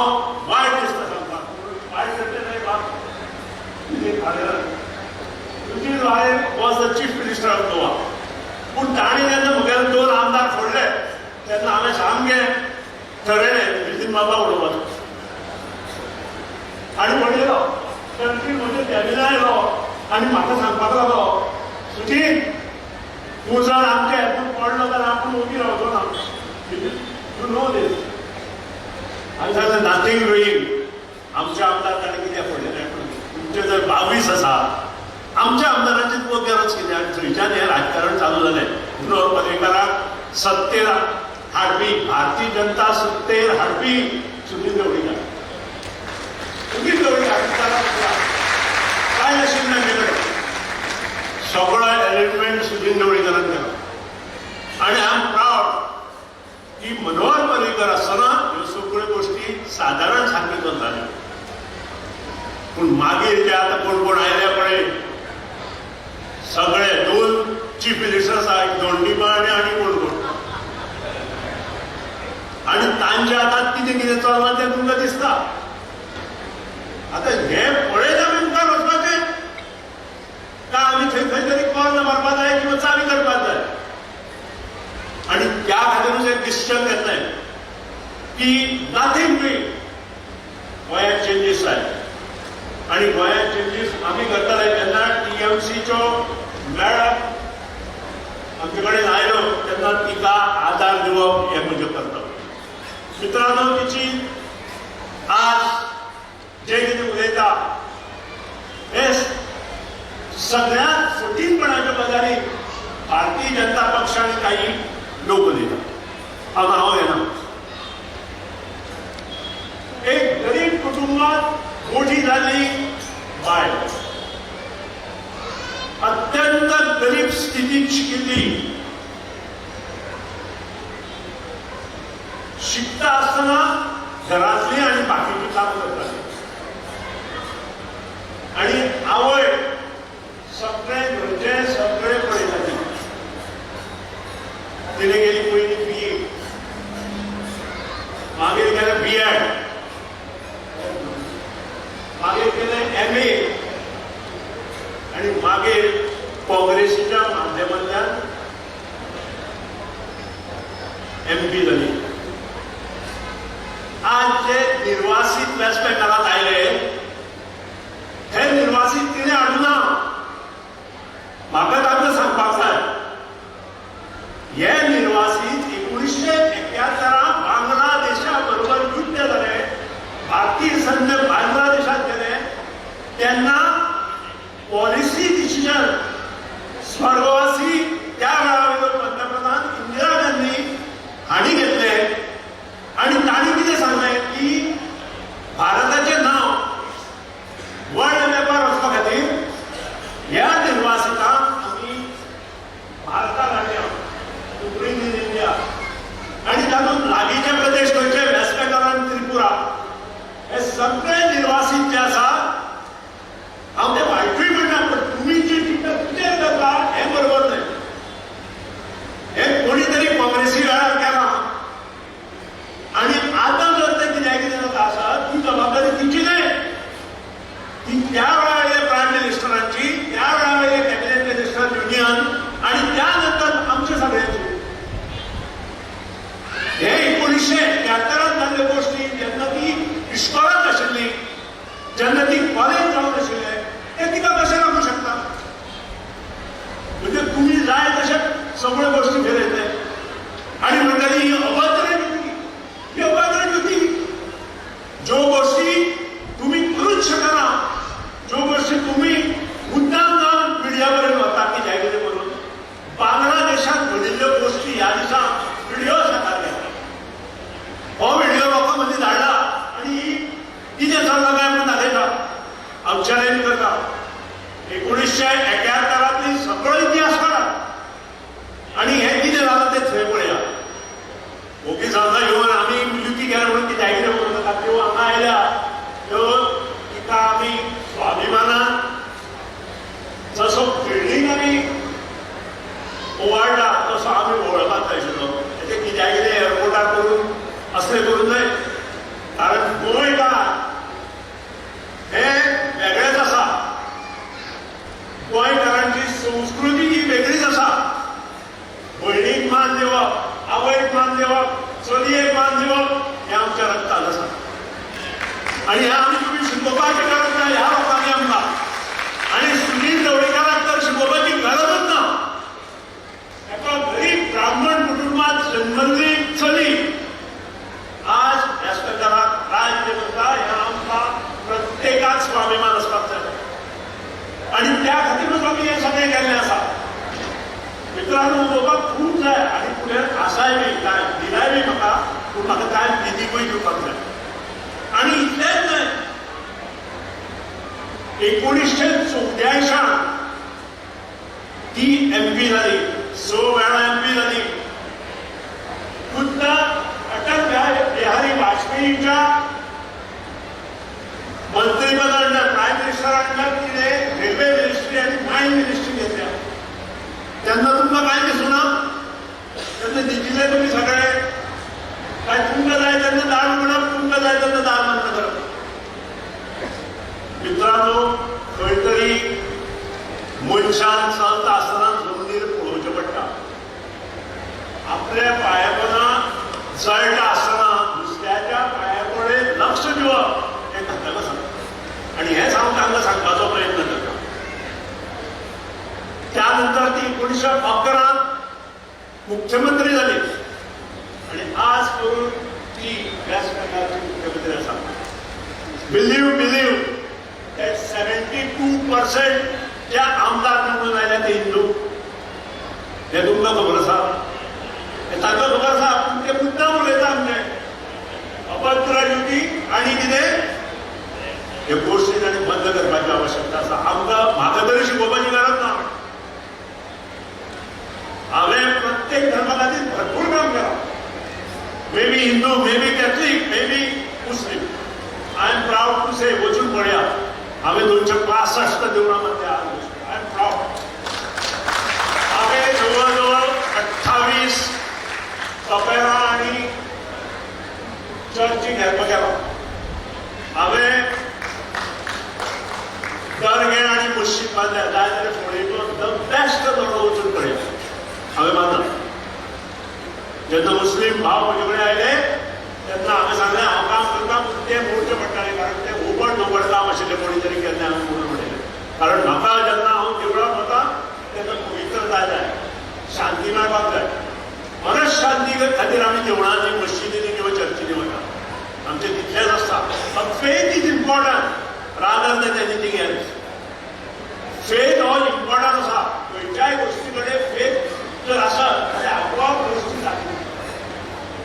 वायट दिसता सांगपाक, वायट करचें नाही बाब. Eugene Lyon was the chief minister of Goa. पूण ताणें जेन्ना म्हगेले 2 आमदार फोडले तेन्ना हांवें सामकें ठरयलें नितीन बाबा उडोवपाचो आनी म्हणलेलो कंट्री म्हणजे कॅबिनेट आयलो आनी म्हाका सांगपाक लागलो, सुधीर तूं जर आमच्या हेतून पडलो जाल्यार आपूण उबी रावचो ना. You know these. हांवें सांगलें नथींग डुईंग. आमचे आमदार ताणें कित्याक फोडले, तुमचे जर 22 आसा, आमच्या आमदारांची तुका गरज कितें? आनी थंयच्यान हें राजकारण चालू जालें. म्हणून पर्रेकाराक सत्तेर हाडपी, भारतीय जनता सत्तेर हाडपी सुनील ढवळीकर. सुनील ढवळीकर काय नाशिल्लें मेळ्ळें, सगळो अरेंजमेंट सुनील ढवळीकरान केलो. आनी आय एम प्राऊड की मनोहर पर्रीकर आसतना ह्यो सगळ्यो गोश्टी सादारण सारक्यो चलताल्यो. पूण मागीर जे आतां कोण कोण आयले पळय, सगळे 2 चीफ मिनिस्टर्स आहा, दोंडीमाने आनी कोण कोण, आनी तांचे आतां कितें कितें चललां तें तुमकां दिसता. आतां हें पळयत आमी मुखार वचपाचें काय आमी थंय खंय तरी कॉर्न मारपाक जाय किंवा चावी करपाक जाय. आनी त्या खातीरूच एक डिसिजन घेतलें की नथींग डुईंग. गोंयांत चेंजीस जाय आणि गोंयांत चेंजीस आमी करतले तेन्ना TMCच्यो मॅडम आमचे कडेन आयलो तेन्ना तिका आदार दिवप हें म्हजें कर्तव्य. मित्रांनो, तिची आज जे कितें उलयता हे सगळ्यांत फटींगपणाच्यो गजाली भारतीय जनता पक्ष आनी काही लोक उलयता. हांव येना. एक गरीब कुटुंबात मोठी झाली बाय, अत्यंत गरीब स्थितीत शिकिल्ली, शिकता असताना घरातली आणि बाकीची काम करताली आणि आवय सगळे घरचे सगळे पळयताली. तिने गेली पयली BA, मागीर केलें B.Ed, मागीर केलें MA आणि मागीर काँग्रेसीच्या माध्यमांतल्यान MP जाली. आज जे निर्वासित वेस्ट बेंगॉलात आयले हे निर्वासित तिने हाडूं ना. म्हाका तांकां सांगपाक जाय हे निर्वासित 1971 बांगलादेशा बरोबर युद्ध जाले. भारतीय सैन्य बांगलादेशात गेले तेन्ना पॉलिसी डिसिजन स्वर्गवासी त्या वेळावयलो पंतप्रधान इंदिरा गांधी हांणी घेतले आणि तांणी कितें सांगलें की भारताचें नांव वर्ल्ड मॅपार वचपा खातीर ह्या निर्वासितांक आमी भारताक हाडया ब्रिंग इन इंडिया. आणि तातूंत लागींचे प्रदेश खंयचे वेस्ट बेंगॉल आनी त्रिपुरा हे सगळे निर्वासित जे आसा हांव ते वायटूय म्हणना पण तुमी जी टिका कितें करता हें बरोबर न्हय. हे कोणी तरी काँग्रेसी वेळार केलां आणि आतां जर ते कितें जाता आसा ती जबाबदारी तिची न्हय. ती त्या वेळार प्रायम मिनिस्टरांची त्या वेळार कॅबिनेट मिनिस्टर युनियन आणि त्यानंतर आमच्या सगळ्यांची. हे 1971 जाल्ल्यो गोश्टी जेन्ना ती इश्कोलांत आशिल्ली जेन्ना ती कॉलेज जावन आशिल्ले ते तिका कशें लागू शकता. म्हणजे तुम्ही जाय तशे सगळ्यो गोश्टी फिरयतले आणि म्हणटली ही अभद्र युती. ही अभद्र युती. ज्यो गोश्टी तुम्ही करूच शकना ज्यो गोश्टी तुम्ही मुद्दाम जावन मिडिया पर्यंत वता की जायकितें करून बांगलादेशात घडिल्ल्यो गोश्टी ह्या दिसा व्हिडिओ साकार केला. हो व्हिडिओ लोकां मदीं धाडला आणि कितें चल्लां काय म्हणून दाखयता हांव चॅलेंज करता. 1971 सगळो इतिहास काढा आणि हे कितें जालां तें थंय पळया. ओके सांगता येवन आमी युती केल्या म्हणून ती जायकितें करूं नाका. त्यो हांगा आयल्या त्यो तिका आमी स्वाभिमानान जसो बिल्डींग आमी ओवाळटा तसो आमी ओळखपाक जाय आशिल्लो. तेजे कित्याकितें एअरपोर्टार करून असलें करूं न्हय. कारण गोंयकार हे वेगळेच आसा. गोंयकारांची संस्कृती ही वेगळीच आसा. भयणीक मान दिवप आवयक मान दिवप चलयेक मान दिवप हें आमच्या रक्तांत आसा आणि हें आमी तुमी शिकोवपाची गरज ना ह्या लोकांनी आमकां. आणि सुनील ढवळीकाराक तर शिकोवपाची गरजच ना. एका गरीब ब्राह्मण कुटुंबात जन्मल्ली चली आज वेस्ट बेंगॉलात राज्य करता हें आमकां प्रत्येकाक स्वाभिमान आसपाक जाय आणि त्या खातीरूच आमी हें सगळें केल्लें आसा. मित्रांनो उलोवपाक खूब जाय आनी फुडें आसाय बी काय दिलाय बी म्हाका पूण म्हाका कांय निधीकूय दिवपाक जाय. आणि इतलेंच न्हय 1984 ती MP जाली 6 वेळा MP जाली. खुद्द अटल बिहारी वाजपेयीच्या मंत्रिपदांतल्यान प्रायम मिनिस्टरांतल्यान कितें रेल्वे मिनिस्ट्री आनी मायन मिनिस्ट्री घेतल्या. तेन्ना तुमकां कांय दिसूं ना. तेन्ना दिजिल्ले तुमी सगळे काय तुमकां जाय तेन्ना दाळ म्हणप तुमकां जाय तेन्ना दाळ बंद करप. मित्रांनो खंय तरी मनशान चलता आसतना जमनीर पळोवचें पडटा. आपल्या पांयापणा जळटा आसतना दुसऱ्याच्या पांया कडेन लक्ष दिवप हें घातक आसा आनी हेंच हांव तांकां सांगपाचो प्रयत्न करता. त्यानंतर ती 1911 मुख्यमंत्री जाली आणि आज करून ती वेस्ट बेंगॉलची मुख्यमंत्री आसा. बिलीव that 72% ज्या आमदार निवडून आयल्या ते हिंदू. हे तुमकां खबर आसा. हे तांकां खबर आसा पूण ते मुद्दाम उलयता आमचे अभद्र युती आनी कितें हे गोश्टी तांणी बंद करपाची आवश्यकता आसा. आमकां म्हाका तरी शिकोवपाची गरज ना. हांवें प्रत्येक धर्मा खातीर भरपूर काम केलां. May be Hindu may be Catholic may be Muslim. I am proud to say वचून पळया हांवें 265 देवळां बांदल्या. I am proud. हांवें जवळ जवळ 28 कपेरां आनी चर्ची घेवपाक गेलो. हांवें दर्गे आनी मशीद बांदल्या. जाय जाल्यार फोडेको द बेस्ट दर्गो वचून पळया हांवें बांदला. जेन्ना मुस्लीम भाव म्हजे कडेन आयले तेन्ना हांवें सांगलें हांव काम करता पूण ते मोडचे पडटाले कारण ते उबड धोबड काम आशिल्लें कोणी तरी केन्ना हांवें म्हणून म्हणलें कारण म्हाका जेन्ना हांव देवळांत वता तेन्ना पवित्रताय जाय शांती मेळपाक जाय मनशांती खातीर आमी देवळांनी मस्जिदींनी किंवा चर्चीनी वता आमचें तितलेंच आसता faith is important rather than anything else faith हो इम्पॉर्टंट आसा खंयच्याय गोश्टी कडेन फेथ जर आसत जाल्यार आपोआप गोश्टी जातली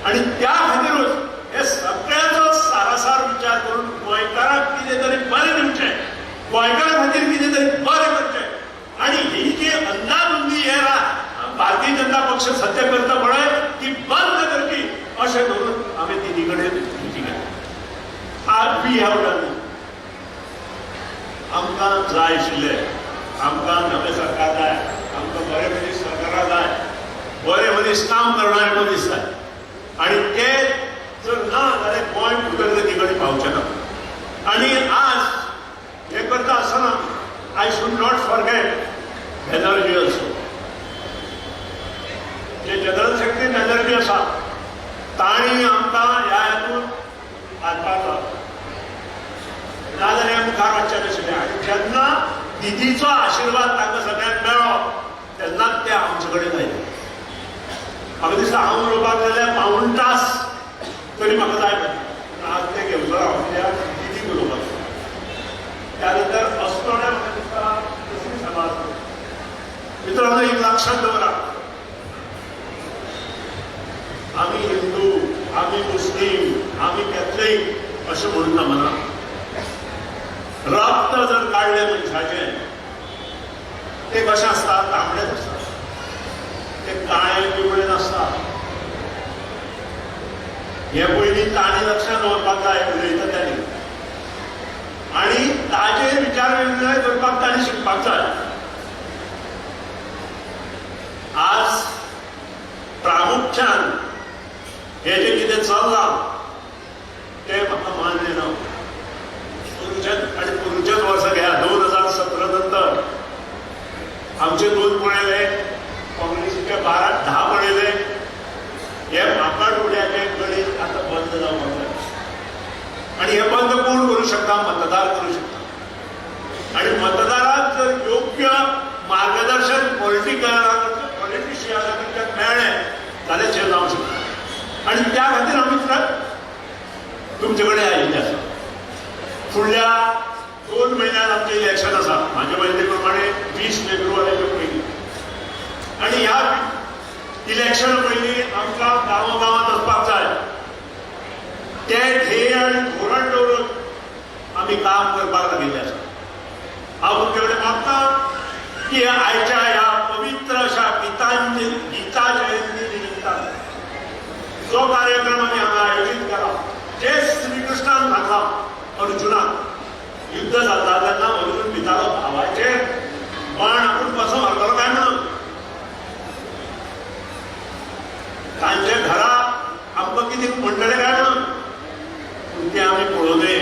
आणि त्या खातीरूच हे सगळ्याचो सारासार विचार करून गोंयकाराक कितें तरी बरें दिवचें गोंयकारा खातीर कितें तरी बरें करचें आणि ही जी अंदाधुंदी हे भारतीय जनता पक्ष सध्या करता पळय ती बंद करची अशें करून हांवें तिनी कडेन विची केली आज वी हॅव डन आमकां जाय आशिल्लें आमकां नवें सरकार जाय आमकां बरे मनीस सरकारा जाय बरे मनीस काम करणारे मनीस जाय आणि ते जर ना जाल्यार गोंय उदरगती कडेन पावचें ना आणि आज हे करता आसतना I should not forget energy also जे जनरल सेक्रेटरी एनर्जी आसा तांणी आमकां ह्या हेतून हातभार लावला नाजाल्यार मुखार वचचें नाशिल्लें आनी जेन्ना दिदीचो आशिर्वाद तांकां सगळ्यांक मेळ्ळो तेन्नाच ते आमचे कडेन आयले म्हाका दिसता हांव उलोवपाक जाल्यार पाऊण तास तरी म्हाका जाय पडटा आज ते घेवचो हांव कित्याक दिदीक उलोवपाक त्या नंतर असतोड्या म्हाका दिसता दुसरी सभा आसतली मित्रांनो एक लक्षात दवरा आमी हिंदू आमी मुस्लीम आमी कॅथलीक अशें म्हणून ना मना रक्त जर काडलें मनशाचें ते कशें आसता तांबडेच आसता ते काळे पिवळे नासता हे पयलीं तांणी लक्षात दवरपाक जाय उलयता त्यांनी आणि ताजेर विचार विनिमय करपाक तांणी शिकपाक जाय आज प्रामुख्यान हे जे कितें चल्लां ते म्हाका मान्य ना आणि पुरुचेच वर्स घ्या 2017 नंतर आमचे 2 पळयले काँग्रेसीचे 10 पळयले हे माकड उड्याचे गणित आता बंद जावपाक जाय आणि हे बंद कोण करू शकता मतदार करू शकता आणि मतदाराक जर योग्य मार्गदर्शन पॉलिटिशियना कडच्यान मेळ्ळें जाल्यार ते जावंक शकता आणि त्या खातीर आमी तुमचे कडेन आयिल्ले आसा फुडल्या 2 म्हयन्यान आमचें इलेक्शन आसा म्हाजे माहिती प्रमाणे 20 फेब्रुवारीच्या पयलीं आणि ह्या इलेक्शन पयलीं आमकां गांवागांवांत वचपाक जाय ते ध्येय आनी धोरण दवरून आमी काम करपाक लागिल्ले आसा हांव तुमचे कडेन मागता की आयच्या ह्या पवित्र अशा गीता जयंती निमित्तान जो कार्यक्रम आमी हांगा आयोजीत केला जे श्रीकृष्णान सांगला अर्जुनाक युद्ध जाता तेन्ना अर्जुन भितालो भावाचेर पण आपूण कसो मारतलो काय म्हणून तांचे घरा आमकां कितें म्हणटले काय म्हणून पूण तें आमी पळोवले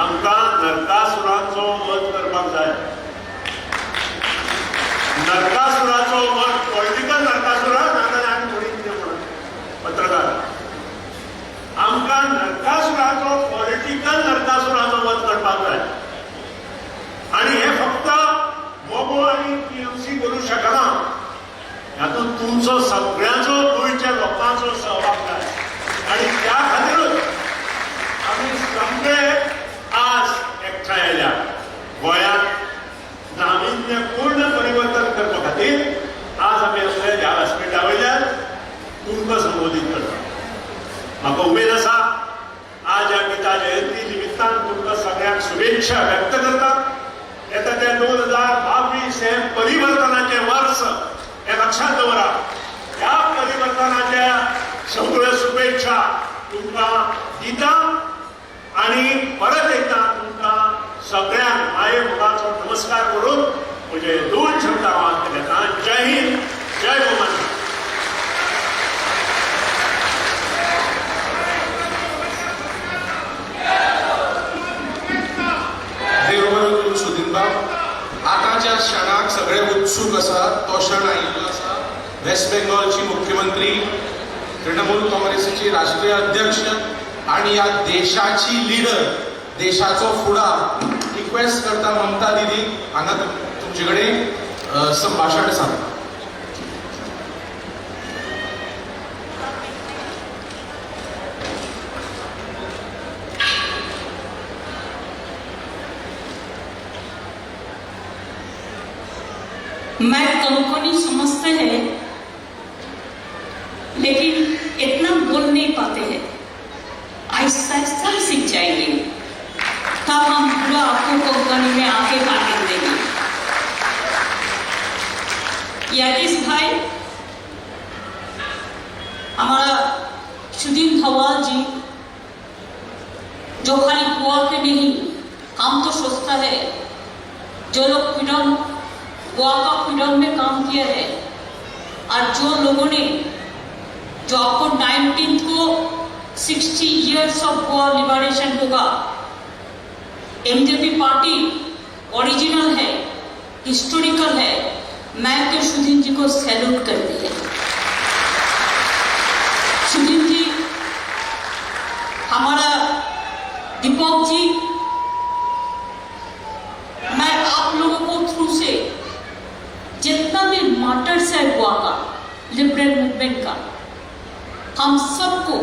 आमकां नरकासुराचो वध करपाक जाय नरकासुराचो वध पॉलिटिकल नरकासुरा नाजाल्यार आमी थोडी कितें म्हणत पत्रकार आमकां नरकासुराचो पॉलिटिकल नरकासुराचो वध करपाक जाय आणि हे फक्त मोगो आनी टीएमसी करूं शकना हातूंत तुमचो सगळ्यांचो गोंयच्या लोकांचो सहभाग जाय आणि त्या खातीरूच आमी सगळे आज एकठांय आयल्या गोंयांत नाविन्यपूर्ण परिवर्तन करपा खातीर आज आमी असले ह्या व्यासपीठा वयल्यान तुमकां संबोधीत करता म्हाका उमेद आसा आज ह्या गीता जयंती निमित्तान तुमकां सगळ्यांक शुभेच्छा व्यक्त करता येता ते 2022 हे परिवर्तनाचे वर्स हे लक्षात दवरा ह्या परिवर्तनाच्या सगळ्यो शुभेच्छा तुमकां दिता आणि परत एकदा तुमकां सगळ्यांक माये मोगाचो नमस्कार करून म्हजे 2 शब्द हांव घेता जय हिंद जय गोमाता आताच्या क्षणाक सगळे उत्सुक आसात तो क्षण आयिल्लो आसा वेस्ट बेंगॉलची मुख्यमंत्री, तृणमूल काँग्रेसची राष्ट्रीय अध्यक्ष आणि या देशाची लीडर, देशाचो फुडार रिक्वेस्ट करता ममता दीदी हांगा तुमचे कडेन संभाषण सांगता. मैं कंपनी समझते हैं लेकिन इतना बोल नहीं पाते हैं. आहिस्ता आहिस्ता सीख जाएंगे, तब हम पूरा आपको कंपनी में आगे बांट देंगे. यादिस भाई, हमारा सुदीन धवाल जी जो खाली गोवा के नहीं, हम तो सोचता है जो लोग फ्रीडम गोवा का फ्रीडम में काम किया है और जो लोगों ने जो आपको 19 को 60 इयर्स ऑफ गोवा लिबरेशन होगा, एमजेपी पार्टी ओरिजिनल है, हिस्टोरिकल है. मैं तो सुदीन जी को सैल्यूट करती है. सुदीन जी, हमारा दीपक जी, मैं आप लोगों को थ्रू से जितना भी मार्टर्स है गोवा का, लिबरल मूवमेंट का, हम सबको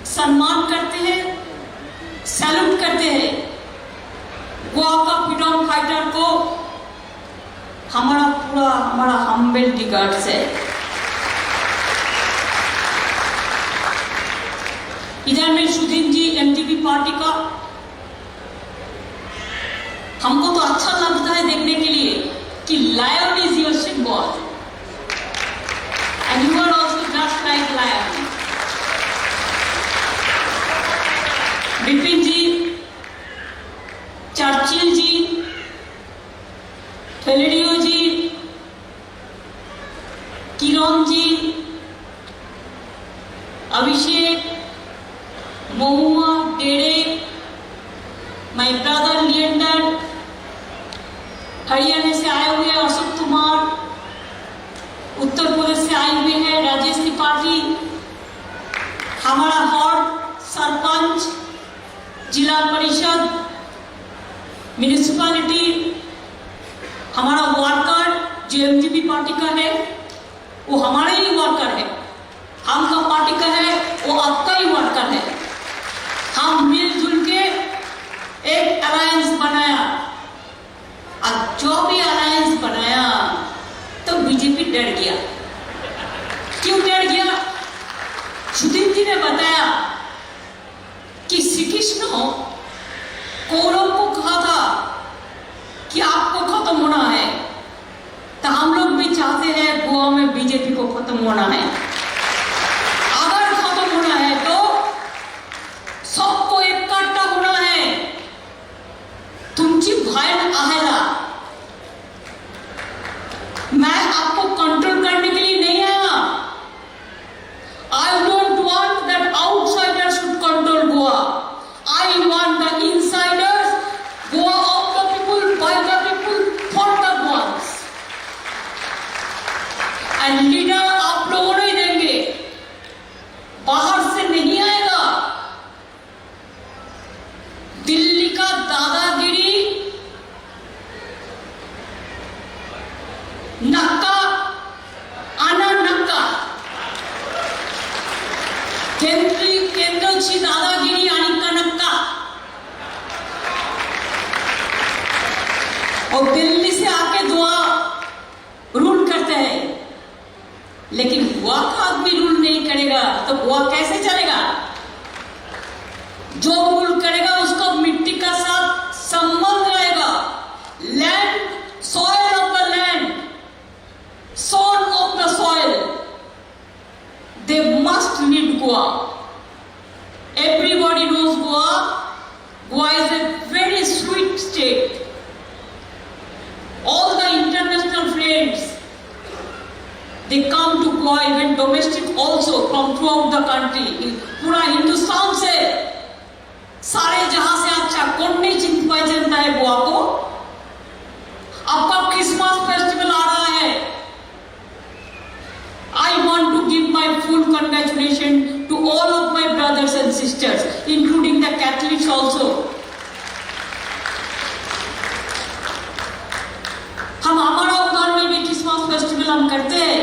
सम्मान करते हैं, सैल्यूट करते हैं. गोवा का फ्रीडम फाइटर को हमारा हम्बल रिगार्ड्स है. इधर में सुदीन जी एमजीपी पार्टी का, हमको तो अच्छा लगता है देखने के लिए कि lion is your symbol and you are also just like lion. Bipin ji, Churchill ji, Faleiro ji, Kiran ji, Abhishek, Mahua, Derek, my brother Leander, Haryana से आए हुए अशोक कुमार, उत्तर प्रदेश से आए हुए हैं राजेश त्रिपाठी, हमारा वार्ड सरपंच, जिला परिषद, म्यूनिसिपैलिटी, हमारा वर्कर जो एमजीपी पार्टी का है वो हमारे ही वर्कर है, हम का पार्टी का है वो आपका ही वर्कर है. हम मिलजुल के एक अलायंस बनाया और जो भी अलायंस बनाया तो बीजेपी डर गया. क्यों डर गया? सुदीन जी ने बताया कि श्री कृष्ण कौरव को कहा था कि आपको खत्म होना है, तो हम लोग भी चाहते हैं गोवा में बीजेपी को खत्म होना है. अगर खत्म होना है तो सबको इकट्ठा होना है. तुमची भाई आहेला, मैं आपको कंट्रोल करने के लिए नहीं आया. I don't want that outsiders should control Goa. I want the Insiders, Goa of the people, by the people, for the Goa's. End leader आप लोगों नहीं देंगे, बाहर से नहीं आएगा. दिल्ली का दादागिरी, नक्का आना नक्का, केंद्राची दादागिरी आणि का नक्का, और दिल्ली से आके दुआ रूल करते हैं. लेकिन गोवा का आदमी रूल नहीं करेगा तो गोवा कैसे चलेगा? जो रूल करेगा उसको मिट्टी का साथ संबंध रहेगा. Land, soil of the land, son of the soil, they must lead Goa. Everybody knows Goa. Goa is a very sweet state. All the international friends, they come to Goa, even domestic also from throughout the country. पूरा हिंदुस्तान से, सारे जहां से अच्छा कौन नहीं जानता है गोवा को. आपका Christmas festival आ रहा है, प्रोग्राम करते हैं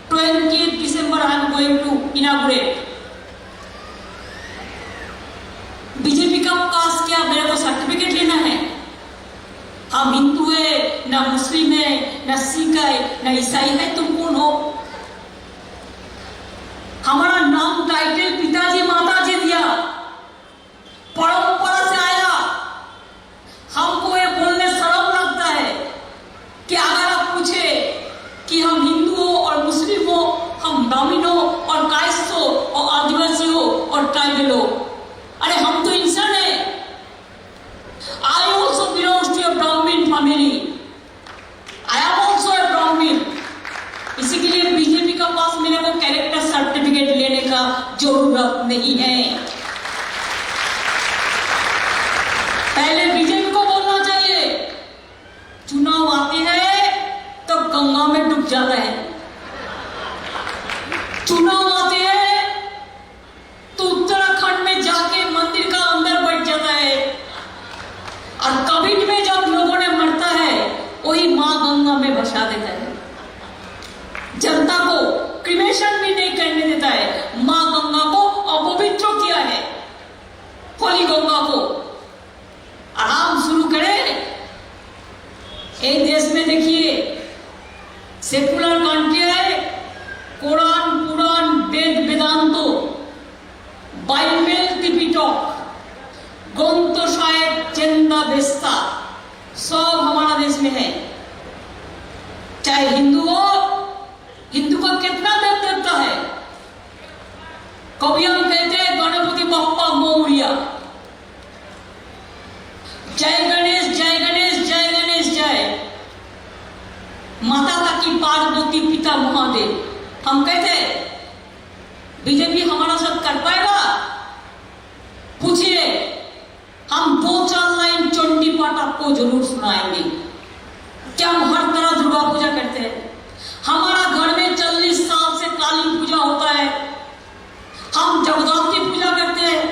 20 दिसंबर I am going to inaugurate. BJP का पास क्या मेरे को सर्टिफिकेट लेना है? हम हिंदू है, ना मुस्लिम है, ना सिख है, ना ईसाई है, तुम कौन हो? हमारा नाम टाइटल पिताजी माताजी दिया, परंपरा से आया। हमको ये बोलने शर्म लगता है कि अगर आप पूछे कि हम हिंदू हो और मुस्लिम हो, हम ब्राह्मण हो और कायस्थ हो और आदिवासी हो और ट्राइबल हो, अरे हम तो इंसान है। I also belongs to a Brahmin family. I am also a Brahmin. इसी के लिए बीजेपी का पास मेरे को कैरेक्टर सर्टिफिकेट लेने का जरूरत नहीं है। पहले बीजेपी को बोलना चाहिए, चुनाव आते हैं तो गंगा में डूब जाता है, चुनाव आते हैं तो उत्तराखंड में जाके मंदिर का अंदर बैठ जाता है, और कोविड में जब लोगों ने मरता है वही मां गंगा में बसा देता है। जनता को क्रिमेशन भी नहीं करने देता है, मां गंगा को अपवित्र किया है, होली गंगा को। आराम शुरू करें। एक देश में देखिए सेकुलर कंट्री है, कुरान पुराण वेद वेदांतो बाइबल त्रिपिटक ग्रंथ साहेब चंदा बेस्ता सब हमारा देश में है। चाहे हिंदू हो, हिंदू का कितना देव देवता है? कभी हम कहते हैं गणपति बप्पा मोरिया, जय गणेश जय गणेश जय गणेश जय, माता का की पार्वती पिता महादेव। हम कहते हैं बीजेपी हमारा साथ कर पाएगा? पूछिए, हम 2-4 लाइन चंडी पाठ आपको जरूर सुनाएंगे। क्या हम हर तरह दुर्गा पूजा करते हैं? हमारा घर में 40 साल से काली पूजा होता है, हम जगदात्री पूजा करते हैं,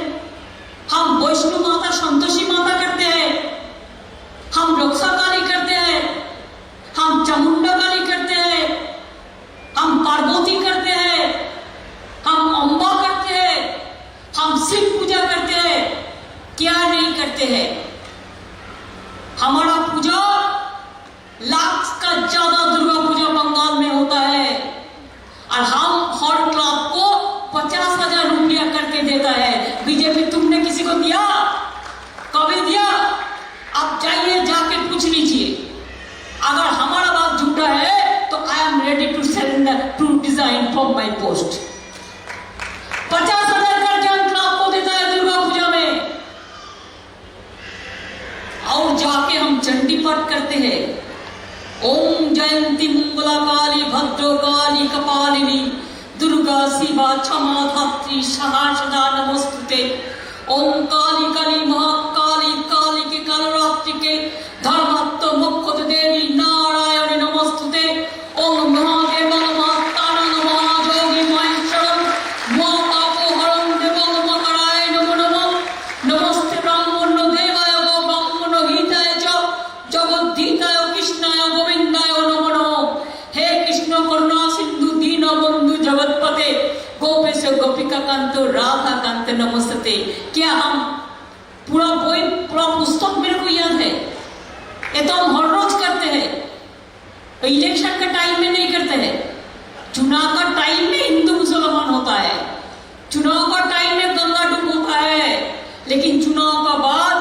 हम वैष्णो माता संतोषी माता करते हैं, हम रक्षा काली करते हैं, हम चामुंडा काली करते हैं, हम पार्वती करते हैं, हम अम्बा करते हैं, हम शिव पूजा करते हैं। क्या नहीं करते हैं? हमारा पूजा लाख का ज्यादा दुर्गा पूजा बंगाल में होता है, और हम हर क्लब को 50,000 रुपया करके देता है। बीजेपी तुमने किसी को दिया? कभी दिया? आप जाइए जाके पूछ लीजिए। अगर हमारा बात झूठा है तो I am ready to surrender to design for my post. 50,000 करके हम क्लब को देता है दुर्गा पूजा में, और जाके हम चंडी पाठ करते हैं। ओम जयंती मंगला काली भद्र काली कपालिनी दुर्गा शिवा क्षमा धात्री सदा नमस्तुते। ओम काली काली महाकाली काली के कालरात्रि के धर्मात्म मुख्य देवी नारायण नमस्तुते। ओम महादेव माता नमः जोगी महेश्वरम माता को हरम देवं मकराय नमो नमः। नमस्ते ब्राह्मण देवाय गो ब्राह्मण हिताय च जगद्धिताय कृष्णाय गोविंदाय नमो नमः। हे कृष्ण करुणा सिंधु दीन बंधु जगतपते गोपेश गोपिका कांतो राधा कांत नमस्ते। क्या हम पूरा पुस्तक मेरे को याद है? ये तो हम हर रोज करते हैं। इलेक्शन के टाइम में नहीं करते हैं, चुनाव का टाइम में हिंदू मुसलमान होता है, चुनाव का टाइम में गंगा डूब होता है, लेकिन चुनाव का बाद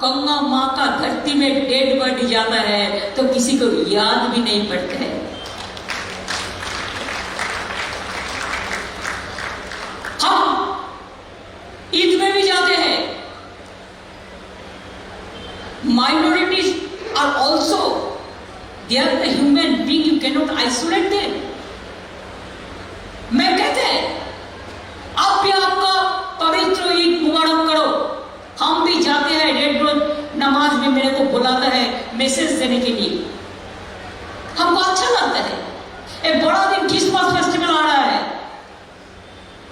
गंगा माँ का धरती में डेड बॉडी जाता है तो किसी को याद भी नहीं पड़ता है। हम ईद में भी जाते हैं। Minorities are also they are the human being, you can not isolate them. मैं कहते हैं आप भी आपका पवित्र ईद मुबारक करो। हम भी जाते हैं रेड रोज नमाज में, मेरे को बुलाता है मैसेज देने के लिए, हमको अच्छा लगता है। एक बड़ा दिन क्रिसमस फेस्टिवल आ रहा है।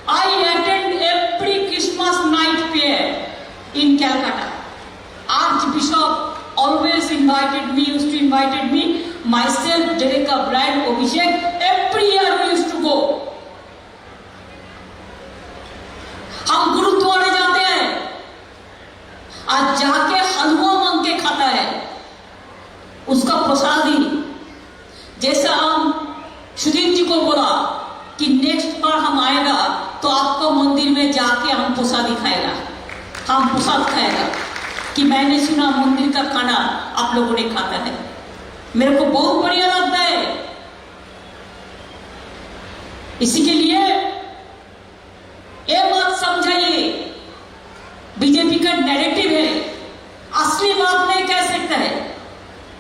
I attend every Christmas night prayer in Calcutta. Archbishop always invited me, used to invited me. myself, Dereka, Brian, Abhishek, every year we used to go. हम गुरुद्वारे जाते हैं, आज जाके हलवा मांग के खाता है, उसका प्रसादी। जैसा हम सुदीप जी को बोला कि नेक्स्ट बार हम आएगा तो आपको मंदिर में जाके हम प्रसादी खाएगा, हम प्रसाद खाएगा कि मैंने सुना मंदिर का खाना आप लोगों ने खाता है। मेरे को बहुत बढ़िया लगता है। इसी के लिए ये बात समझाइए, बीजेपी का नैरेटिव है, असली बात नहीं कह सकता है।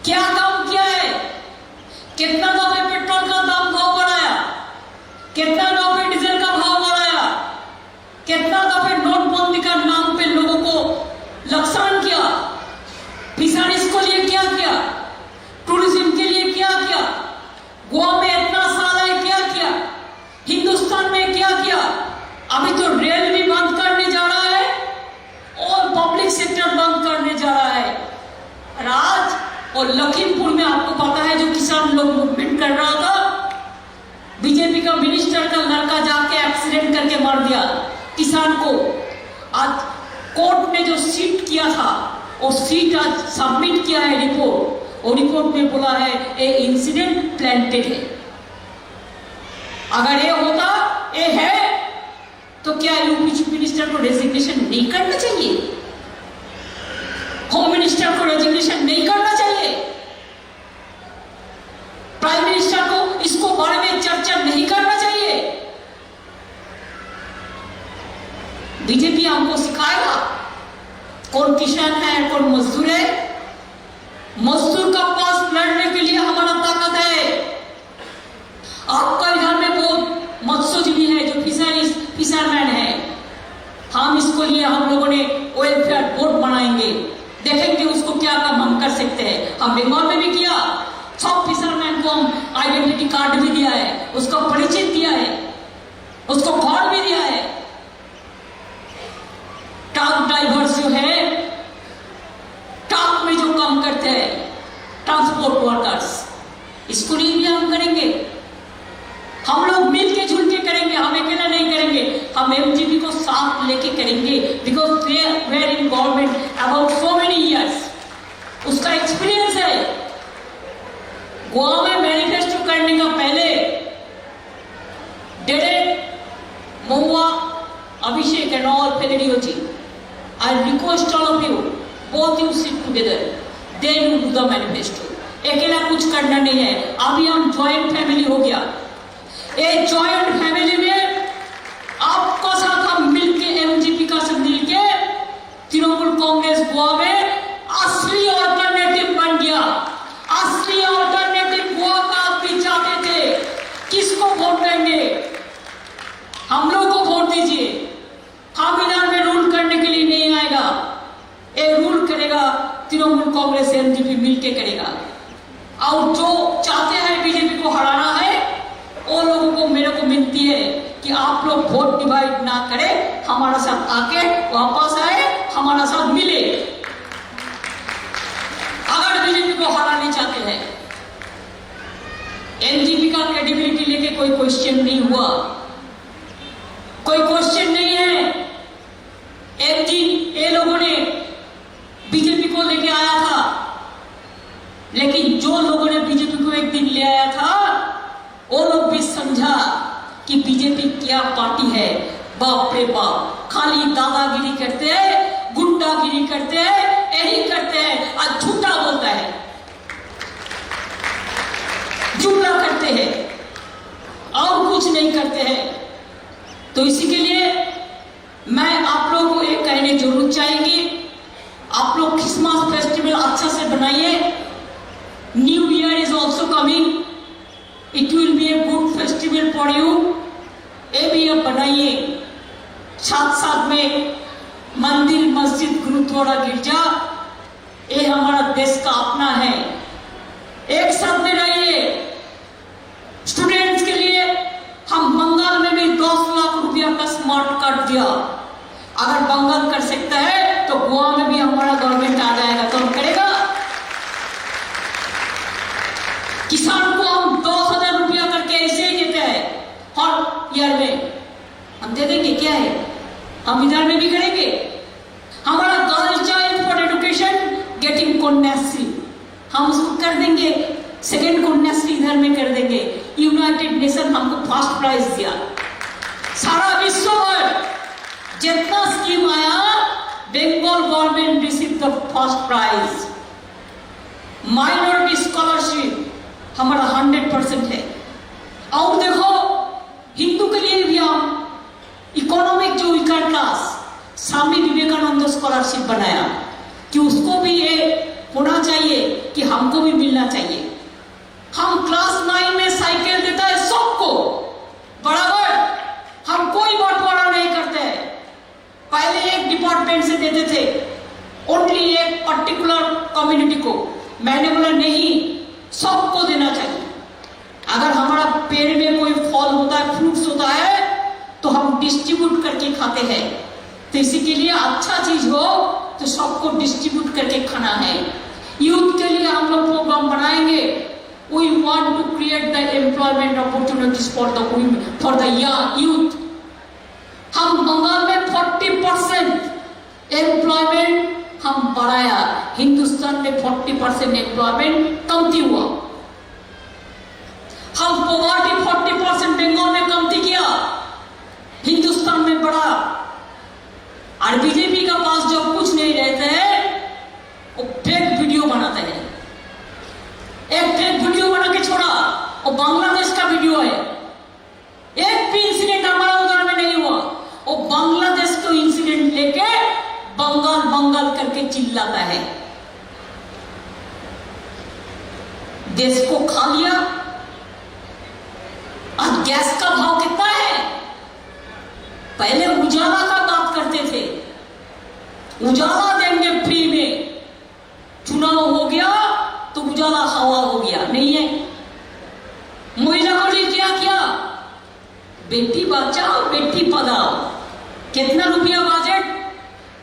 क्या काम किया है? कितना दफे पेट्रोल का दाम भाव बढ़ाया, कितना दफे डीजल का भाव बढ़ाया, कितना दफे नोटबंदी का नाम पे लोगों को नुकसान किया, फिशरीज को लिए क्या किया, टूरिज्म के लिए क्या किया, गोवा में इतना साल है क्या किया, हिंदुस्तान में क्या किया। अभी तो रेल भी बंद करने जा रहा है और पब्लिक सेक्टर बंद करने जा रहा है। आज और लखीमपुर में आपको पता है जो किसान लोग मूवमेंट कर रहा था, बीजेपी का मिनिस्टर का लड़का जाके एक्सीडेंट करके मार दिया किसान को। आज कोर्ट ने जो सीट किया था और सीट आज सबमिट किया है रिपोर्ट, और रिपोर्ट में बोला है ये इंसिडेंट प्लांटेड है। अगर ये होता ये है तो क्या यूपी चीफ मिनिस्टर को रेजिग्नेशन नहीं करना चाहिए? होम मिनिस्टर को रेजिग्नेशन नहीं करना चाहिए? प्राइम मिनिस्टर को इसको बारे में चर्चा नहीं करना चाहिए? बीजेपी हमको सिखाएगा कौन किसान है कौन मजदूर है। मजदूर का पास लड़ने के लिए हमारा ताकत है। आपका इधर में बहुत मत्स्यजीवी है जो फिशरमैन है, हम इसको लिए हम लोगों ने वेलफेयर बोर्ड बनाएंगे, देखेंगे उसको क्या काम हम कर सकते हैं। हम बंगाल में भी किया, सब फिशरमैन को हम आइडेंटिटी कार्ड भी दिया है, उसका परिचय दिया है, उसको कार्ड भी दिया है। ट्रक ड्राइवर्स जो है ट्रक में जो काम करते हैं, ट्रांसपोर्ट वर्कर्स, इसको नहीं भी हम करेंगे। हम लोग मिलके जुल के करेंगे, हम अकेला नहीं करेंगे, हम एमजीपी को साथ लेके करेंगे। Because they were in government about so many years, उसका एक्सपीरियंस है। गोवा में मैनिफेस्टो करने का पहले Derek, Mahua, Abhishek and all Faleiro ji, I request all of you, both you sit together, then you do the manifesto. अकेला कुछ करना नहीं है। अभी हम ज्वाइंट फैमिली हो गया, एक जॉइंट फैमिली में आपका साथ हम मिलके एमजीपी का साथ मिलके तृणमूल कांग्रेस गोवा में असली ऑल्टरनेटिव बन गया। असली ऑल्टरनेटिव गोवा का आप भी चाहते थे, किसको वोट देंगे? हम लोग को वोट दीजिए। हम इधर में रूल करने के लिए नहीं आएगा, ये रूल करेगा तृणमूल कांग्रेस एमजीपी मिलके करेगा। और जो चाहते हैं बीजेपी को हराना है, वो लोगों को मेरे को मिलती है कि आप लोग वोट डिवाइड ना करें, हमारा साथ आके वापस आए, हमारा साथ मिले। अगर बीजेपी को हराने चाहते हैं, एनजीपी का क्रेडिबिलिटी लेके कोई क्वेश्चन नहीं हुआ, कोई क्वेश्चन नहीं है। एमजी ये लोगों ने बीजेपी को लेके आया था, लेकिन जो लोगों ने बीजेपी को एक दिन ले आया था वो लोग भी समझा कि बीजेपी क्या पार्टी है। बाप रे बाप, खाली दादागिरी करते हैं, गुंडागिरी करते हैं, यही करते हैं और झूठा बोलता है, जुमला करते हैं और कुछ नहीं करते हैं। तो इसी के लिए मैं आप लोगों को एक कहने जरूर चाहेंगी, आप लोग क्रिसमस फेस्टिवल अच्छा से बनाइए। New year is also coming, it will be a good festival for you. ये भी आप बनाइए, साथ साथ में मंदिर, मस्जिद, गुरुद्वारा, गिरजा, ये हमारा देश का अपना है, एक साथ में रहिए। स्टूडेंट्स के लिए हम बंगाल में भी 10 लाख रुपया का स्मार्ट कार्ड दिया। अगर बंगाल कर सकता है तो गोवा में भी हमारा गवर्नमेंट आ जाएगा तो हम करेगा। किसान को हम 10,000 रुपया करके ऐसे ही देते हैं हर ईयर में, हम दे देंगे क्या है, हम इधर में भी करेंगे। हमारा girls child for education getting Kanyashree हम उसको कर देंगे, सेकेंड कन्याश्री इधर में कर देंगे। यूनाइटेड नेशन हमको फर्स्ट प्राइज दिया। सारा विश्व भर जितना स्कीम आया Bengal government receive the first prize. Minority scholarship हमारा 100% है। और देखो हिंदू के लिए भी हम इकोनॉमिक जो weaker class Swami Vivekananda scholarship बनाया कि उसको भी ये होना चाहिए कि हमको भी मिलना चाहिए। हम क्लास 9 में साइकिल देता है सबको बराबर, हम कोई बंटवारा नहीं करते। पहले एक डिपार्टमेंट से देते थे, ओनली एक पर्टिकुलर कम्युनिटी को। मैंने बोला नहीं, सबको देना चाहिए। अगर हमारा पेड़ में कोई फल होता है, फ्रूट्स होता है, तो हम डिस्ट्रीब्यूट करके खाते हैं। तो इसी के लिए अच्छा चीज हो तो सबको डिस्ट्रीब्यूट करके खाना है। यूथ के लिए हम लोग प्रोग्राम बनाएंगे। We want to create the employment opportunities for the women, for the young youth. हम बंगाल में 40% एम्प्लॉयमेंट हम बढ़ाया, हिंदुस्तान में 40% एम्प्लॉयमेंट कमती हुआ। हम पॉवर्टी 40% बंगाल में कमती किया, हिंदुस्तान में बढ़ा। और बीजेपी का पास जब कुछ नहीं रहता है वो फेक वीडियो बनाते हैं। एक फेक वीडियो बना के छोड़ा, वो बांग्लादेश का वीडियो है। एक भी इंसिडेंट हमारा उधर में नहीं हुआ, वो बांग्लादेश को इंसिडेंट लेके बंगाल बंगाल करके चिल्लाता है। देश को खा लिया। आज गैस का भाव कितना है? पहले उजाला का बात करते थे, उजाला देंगे फ्री में। चुनाव हो गया तो उजाला हवा हो गया, नहीं है। महिला को लिए क्या बेटी बचाओ बेटी पढ़ाओ। कितना रुपया बजट?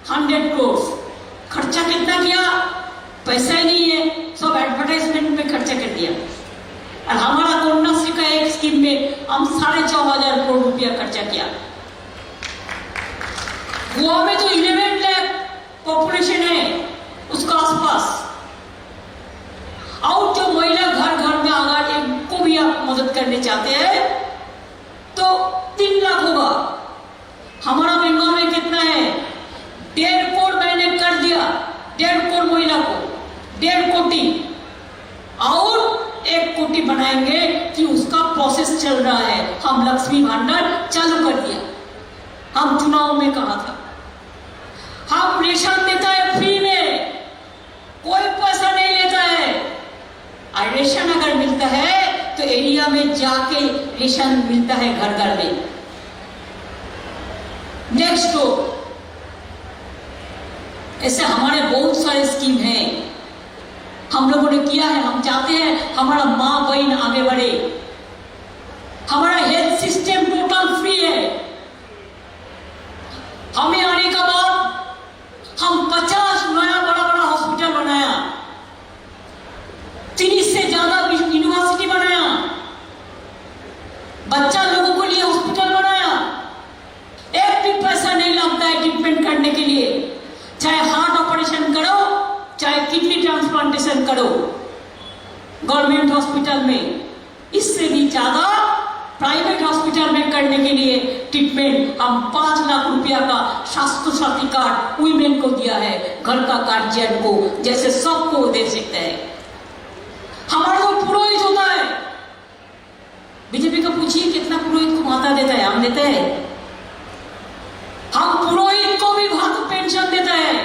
100 करोड़। खर्चा कितना किया? पैसा ही नहीं है, सब एडवर्टाइजमेंट में खर्चा कर दिया। और हमारा कन्याश्री का एक स्कीम में हम 4,500 करोड़ रुपया खर्चा किया। गोवा में जो 11 लाख पॉपुलेशन है उसका आसपास, और जो महिला घर घर में अगर एक को भी आप मदद करने चाहते हैं तो 3 लाख होगा। हमारा बंगाल में कितना है? 1.5 करोड़ मैंने कर दिया, 1.5 करोड़ महिला को 1.5 कोटी, और 1 कोटी बनाएंगे कि उसका प्रोसेस चल रहा है। हम लक्ष्मी भंडार चालू कर दिया। हम चुनाव में कहा था हम रेशन देता है फ्री में, कोई पैसा नहीं लेता है। और रेशन अगर मिलता है तो एरिया में जाके रेशन मिलता है घर घर में। नेक्स्ट ऐसे हमारे बहुत सारे स्कीम हैं हम लोगों ने किया है। हम चाहते हैं हमारा माँ बहन आगे बढ़े। हमारा हेल्थ सिस्टम टोटल फ्री है। हमें आने के बाद हम 50 नया बड़ा बड़ा हॉस्पिटल बनाया, 30 से ज्यादा यूनिवर्सिटी बनाया, बच्चा लोगों के लिए हॉस्पिटल बनाया। एक भी पैसा नहीं लगता है ट्रीटमेंट करने के लिए, चाहे हार्ट ऑपरेशन करो चाहे किडनी ट्रांसप्लांटेशन करो गवर्नमेंट हॉस्पिटल में। इससे भी ज्यादा प्राइवेट हॉस्पिटल में करने के लिए ट्रीटमेंट हम 5 लाख रुपया का स्वास्थ्य साथी कार्ड वुमेन को दिया है, घर का गार्जियन को, जैसे सबको दे सकते हैं। हमारा तो पुरोहित होता है, बीजेपी को पूछिए कितना पुरोहित को माता देता है? हम देते हैं। हम पुरोहित को भी भाग पेंशन देते हैं,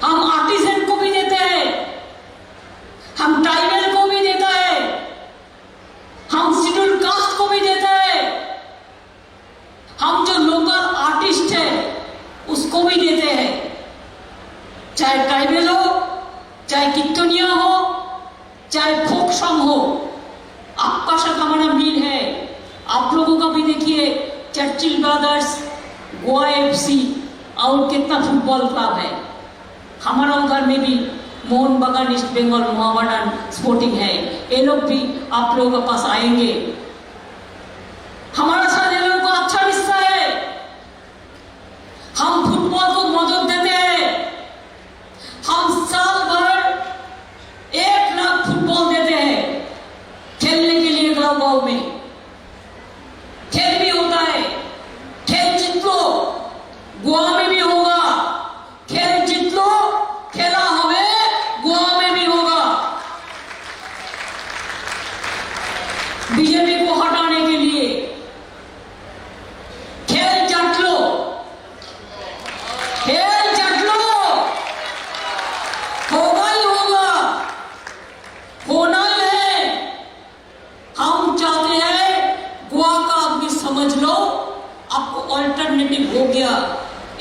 हम आर्टिजन को भी देते हैं, हम ट्राइबल को भी देता है, हम शेड्यूल कास्ट को भी देता है, हम जो लोकल आर्टिस्ट है उसको भी देते हैं। चाहे ट्राइबल हो, चाहे कीर्तनिया हो, चाहे फोक सॉन्ग हो, आपका साथ हमारा मिल है। आप लोगों का भी देखिए, चर्चिल ब्रदर्स, गोवा FC और कितना फुटबॉल क्लब है। हमारा उधर में भी मोहन बागान ईस्ट बंगाल मोहम्मडन स्पोर्टिंग है, ये लोग भी आप लोगों के पास आएंगे। हमारा साथ ये लोगों का अच्छा रिश्ता है। हम फुटबॉल को मदद देते हैं। हम साल भर 1 लाख फुटबॉल देते हैं खेलने के लिए गांव गांव में। खेल भी होता है, खेल जीत लो, गोवा में भी होगा। खेल जीत लो, खेला हमें गोवा में भी होगा। बीजेपी को हटाने के लिए खेल जट लो, खेल जट लो, होगा ही होगा, होना ही है। हम चाहते हैं गोवा का आदमी समझ लो, आपको ऑल्टरनेटिव हो गया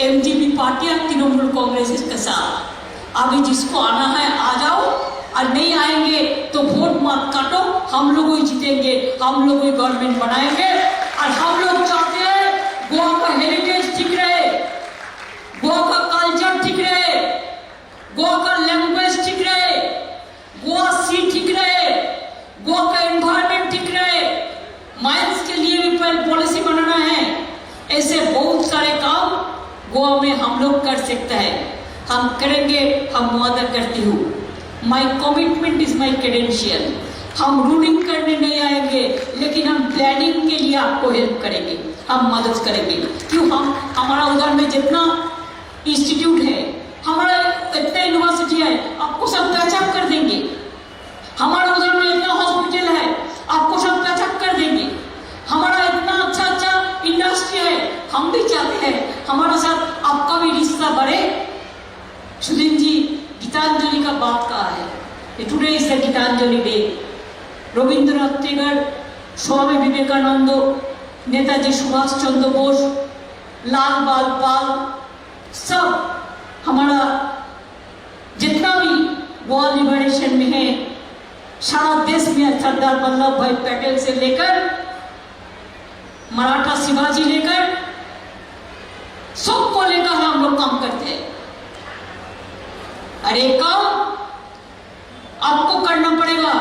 एमजीपी पार्टी और तृणमूल कांग्रेस के साथ। अभी जिसको आना है आ जाओ, और नहीं आएंगे तो वोट मत काटो। हम लोग ही जीतेंगे, हम लोग ही गवर्नमेंट बनाएंगे। और हम लोग चाहते हैं गोवा का हेरिटेज ठीक रहे, गोवा का कल्चर ठीक रहे, गोवा का लैंग्वेज ठीक रहे, गोवा सी ठीक रहे, गोवा का एनवायरमेंट ठीक रहे। माइंस के लिए भी पॉलिसी बनाना है। ऐसे बहुत सारे काम गोवा में हम लोग कर सकते हैं। हम करेंगे, हम वादा करती हूँ। My commitment is my credential. हम रूलिंग करने नहीं आएंगे, लेकिन हम प्लानिंग के लिए आपको हेल्प करेंगे, हम मदद करेंगे। क्यों? हम हमारा उधर में जितना इंस्टीट्यूट है, हमारा इतना यूनिवर्सिटी है, आपको सब पैचअप कर देंगे। हमारा उधर में इतना हॉस्पिटल है, आपको सब पैचअप कर देंगे। हमारा इतना अच्छा अच्छा इंडस्ट्री है। हम भी चाहते हैं हमारा साथ आपका भी रिश्ता बढ़े। सुधीर जी गीतांजलि का बात कहा है, today is the Gitanjali day. Rabindranath Tagore, Swami Vivekananda, Netaji Subhash Chandra Bose, Lal Bal पाल, सब हमारा जितना भी गोवा लिबरेशन में है, सारा देश में सरदार वल्लभ भाई पटेल से लेकर मराठा शिवाजी लेकर सबको लेकर हम लोग काम करते हैं। अरे काम आपको करना पड़ेगा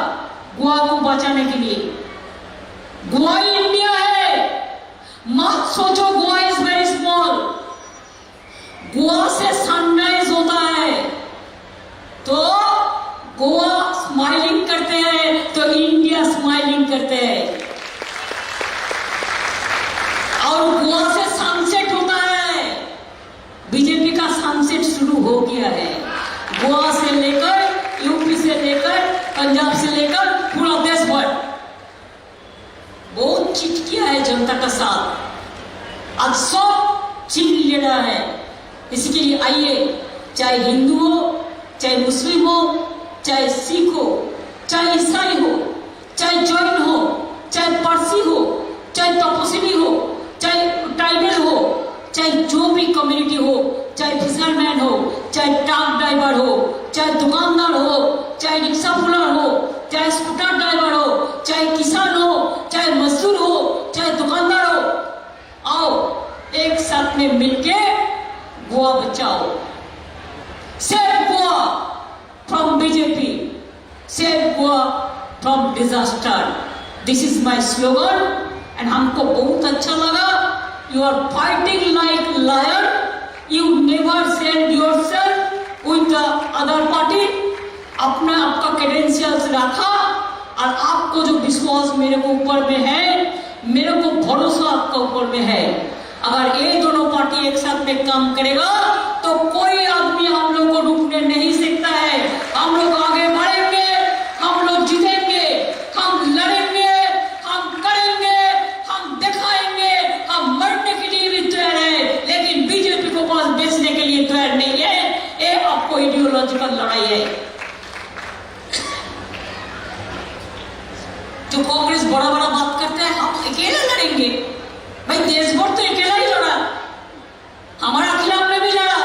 गोवा को बचाने के लिए। गोवा ही इंडिया है। मत सोचो Goa is very small. Goa say sunrise होता है तो गोवा स्माइलिंग करते हैं, तो इंडिया स्माइलिंग करते हैं। और गोवा से सनसेट होता है। बीजेपी का सनसेट शुरू हो गया है। गोवा से लेकर यूपी से लेकर पंजाब से लेकर पूरा देश भर बहुत चीज किया है जनता का साथ। आज सब छीन ले रहा है। इसके लिए आइए, चाहे हिंदू हो, चाहे मुस्लिम हो, चाहे सिख हो, चाहे ईसाई हो, चाहे जैन हो, चाहे पारसी हो, चाहे तपस्वी हो, चाहे ट्राइबल हो, चाहे जो भी कम्युनिटी हो, चाहे फिशरमैन हो, चाहे ट्रक ड्राइवर हो, चाहे दुकानदार हो, चाहे रिक्शा पुलर हो, चाहे स्कूटर ड्राइवर हो, चाहे किसान हो, चाहे मजदूर हो, चाहे दुकानदार हो, आओ एक साथ में मिलके गोवा बचाओ। Save Goa from BJP, save Goa from disaster. This is my slogan and हमको बहुत अच्छा लगा। You are fighting like lion. You never send yourself with the other party. अपना आपका क्रेडेंशियल्स रखा और आपको जो विश्वास मेरे को ऊपर में है, मेरे को भरोसा आपका ऊपर में है। अगर ये दोनों पार्टी एक साथ में काम करेगा तो कोई आदमी हम लोग को रुकने नहीं सकता है। हम लोग आगे बढ़ेंगे, हम लोग जीतेंगे, हम लड़ेंगे, हम करेंगे, हम दिखाएंगे, हम मरने के लिए भी तैयार है, लेकिन बीजेपी को पास बेचने के लिए तैयार नहीं है। ये आपको आइडियोलॉजिकल लड़ाई है। जो कांग्रेस बड़ा बड़ा बात करता है, हम अकेले लड़ेंगे। भाई देश भर तो अकेला ही लड़ा, हमारा खिलाफ में भी लड़ा,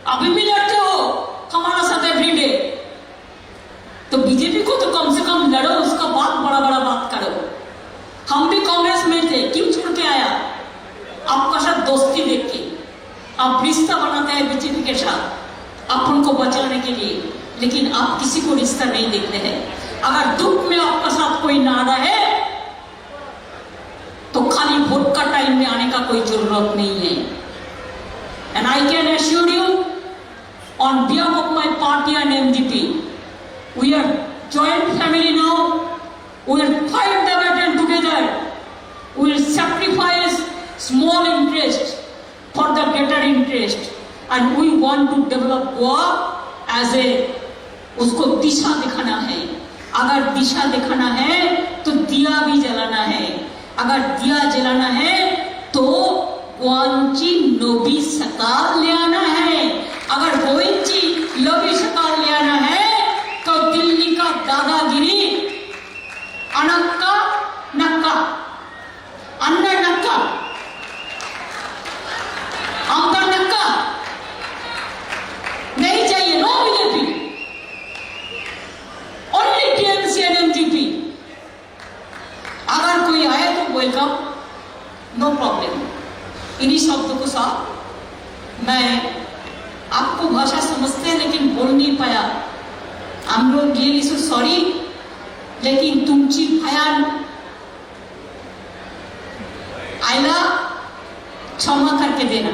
अभी भी लड़ते हो हमारा साथ एवरीडे। तो बीजेपी को तो कम से कम लड़ो, उसका बात बड़ा बड़ा बात करो। हम भी कांग्रेस में थे, क्यों छोड़ के आया? आपका साथ दोस्ती देख के आप रिश्ता बनाते हैं बीजेपी के साथ, आप उनको बचाने के लिए, लेकिन आप किसी को रिश्ता नहीं देखते हैं। अगर दुख में आपका साथ कोई ना रहे तो खाली वोट का टाइम में आने का कोई जरूरत नहीं है। And I can assure you on behalf of my party and MGP, we are joint family now. We will fight the battle together. We will sacrifice small interest for the greater interest, and we want to develop Goa as a उसको दिशा दिखाना है। अगर दिशा दिखाना है तो दिया भी जलाना है। अगर दिया जलाना है तो गोवांची नोबी सकार ले आना है। अगर गोविंची लोभी सकार ले आना है तो दिल्ली का दादागिरी अनक्का नक्का अन्ना नक्का अंतर नक्का नहीं चाहिए। No BJP, only TMC and MGP. अगर कोई आए तो वेलकम, नो प्रॉब्लम। इन्हीं शब्दों के साथ मैं आपको भाषा समझते हैं लेकिन बोल नहीं पाया। हम लोग रियली सो सॉरी, लेकिन तुमची भयान आयला क्षमा करके देना।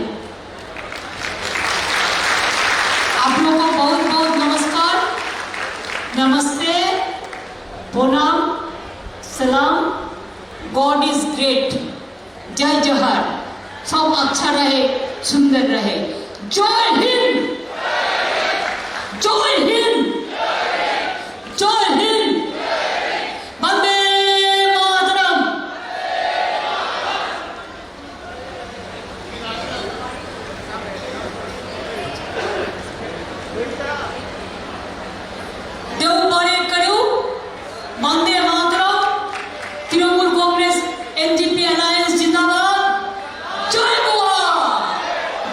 आप लोगों को बहुत बहुत नमस्कार, नमस्ते, प्रणाम, सलाम। God is great. जय जोहर। सब अच्छा रहे, सुंदर रहे। जय हिंद, जय हिंद, जय हिंद, वंदे मातरम। देव बरे करू, वंदे मातरम। तृणमूल कांग्रेस एनजीपी अलायंस जिंदाबाद। जय गोवा,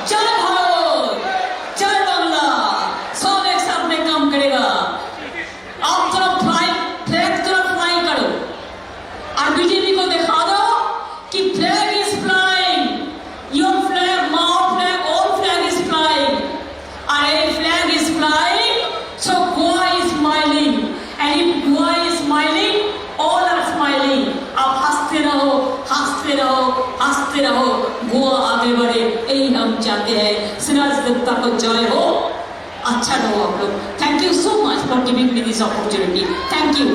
जय भारत, जय बांग्ला। सब एक साथ में काम करेगा। आप तरफ फ्लैग तरफ फ्लाई करो और बीजेपी को दिखा दो कि flag is flying. Your flag, mouth flag, all flag is flying. और a flag is flying, so Goa is smiling. And if Goa is smiling, all are smiling. आप हंसते रहो, हंसते रहो, हंसते रहो। गोवा आगे बढ़े, यही हम चाहते हैं। सिराज दत्ता को जय हो। अच्छा रहो आप लोग। Thank you so much for giving me this opportunity. Thank you.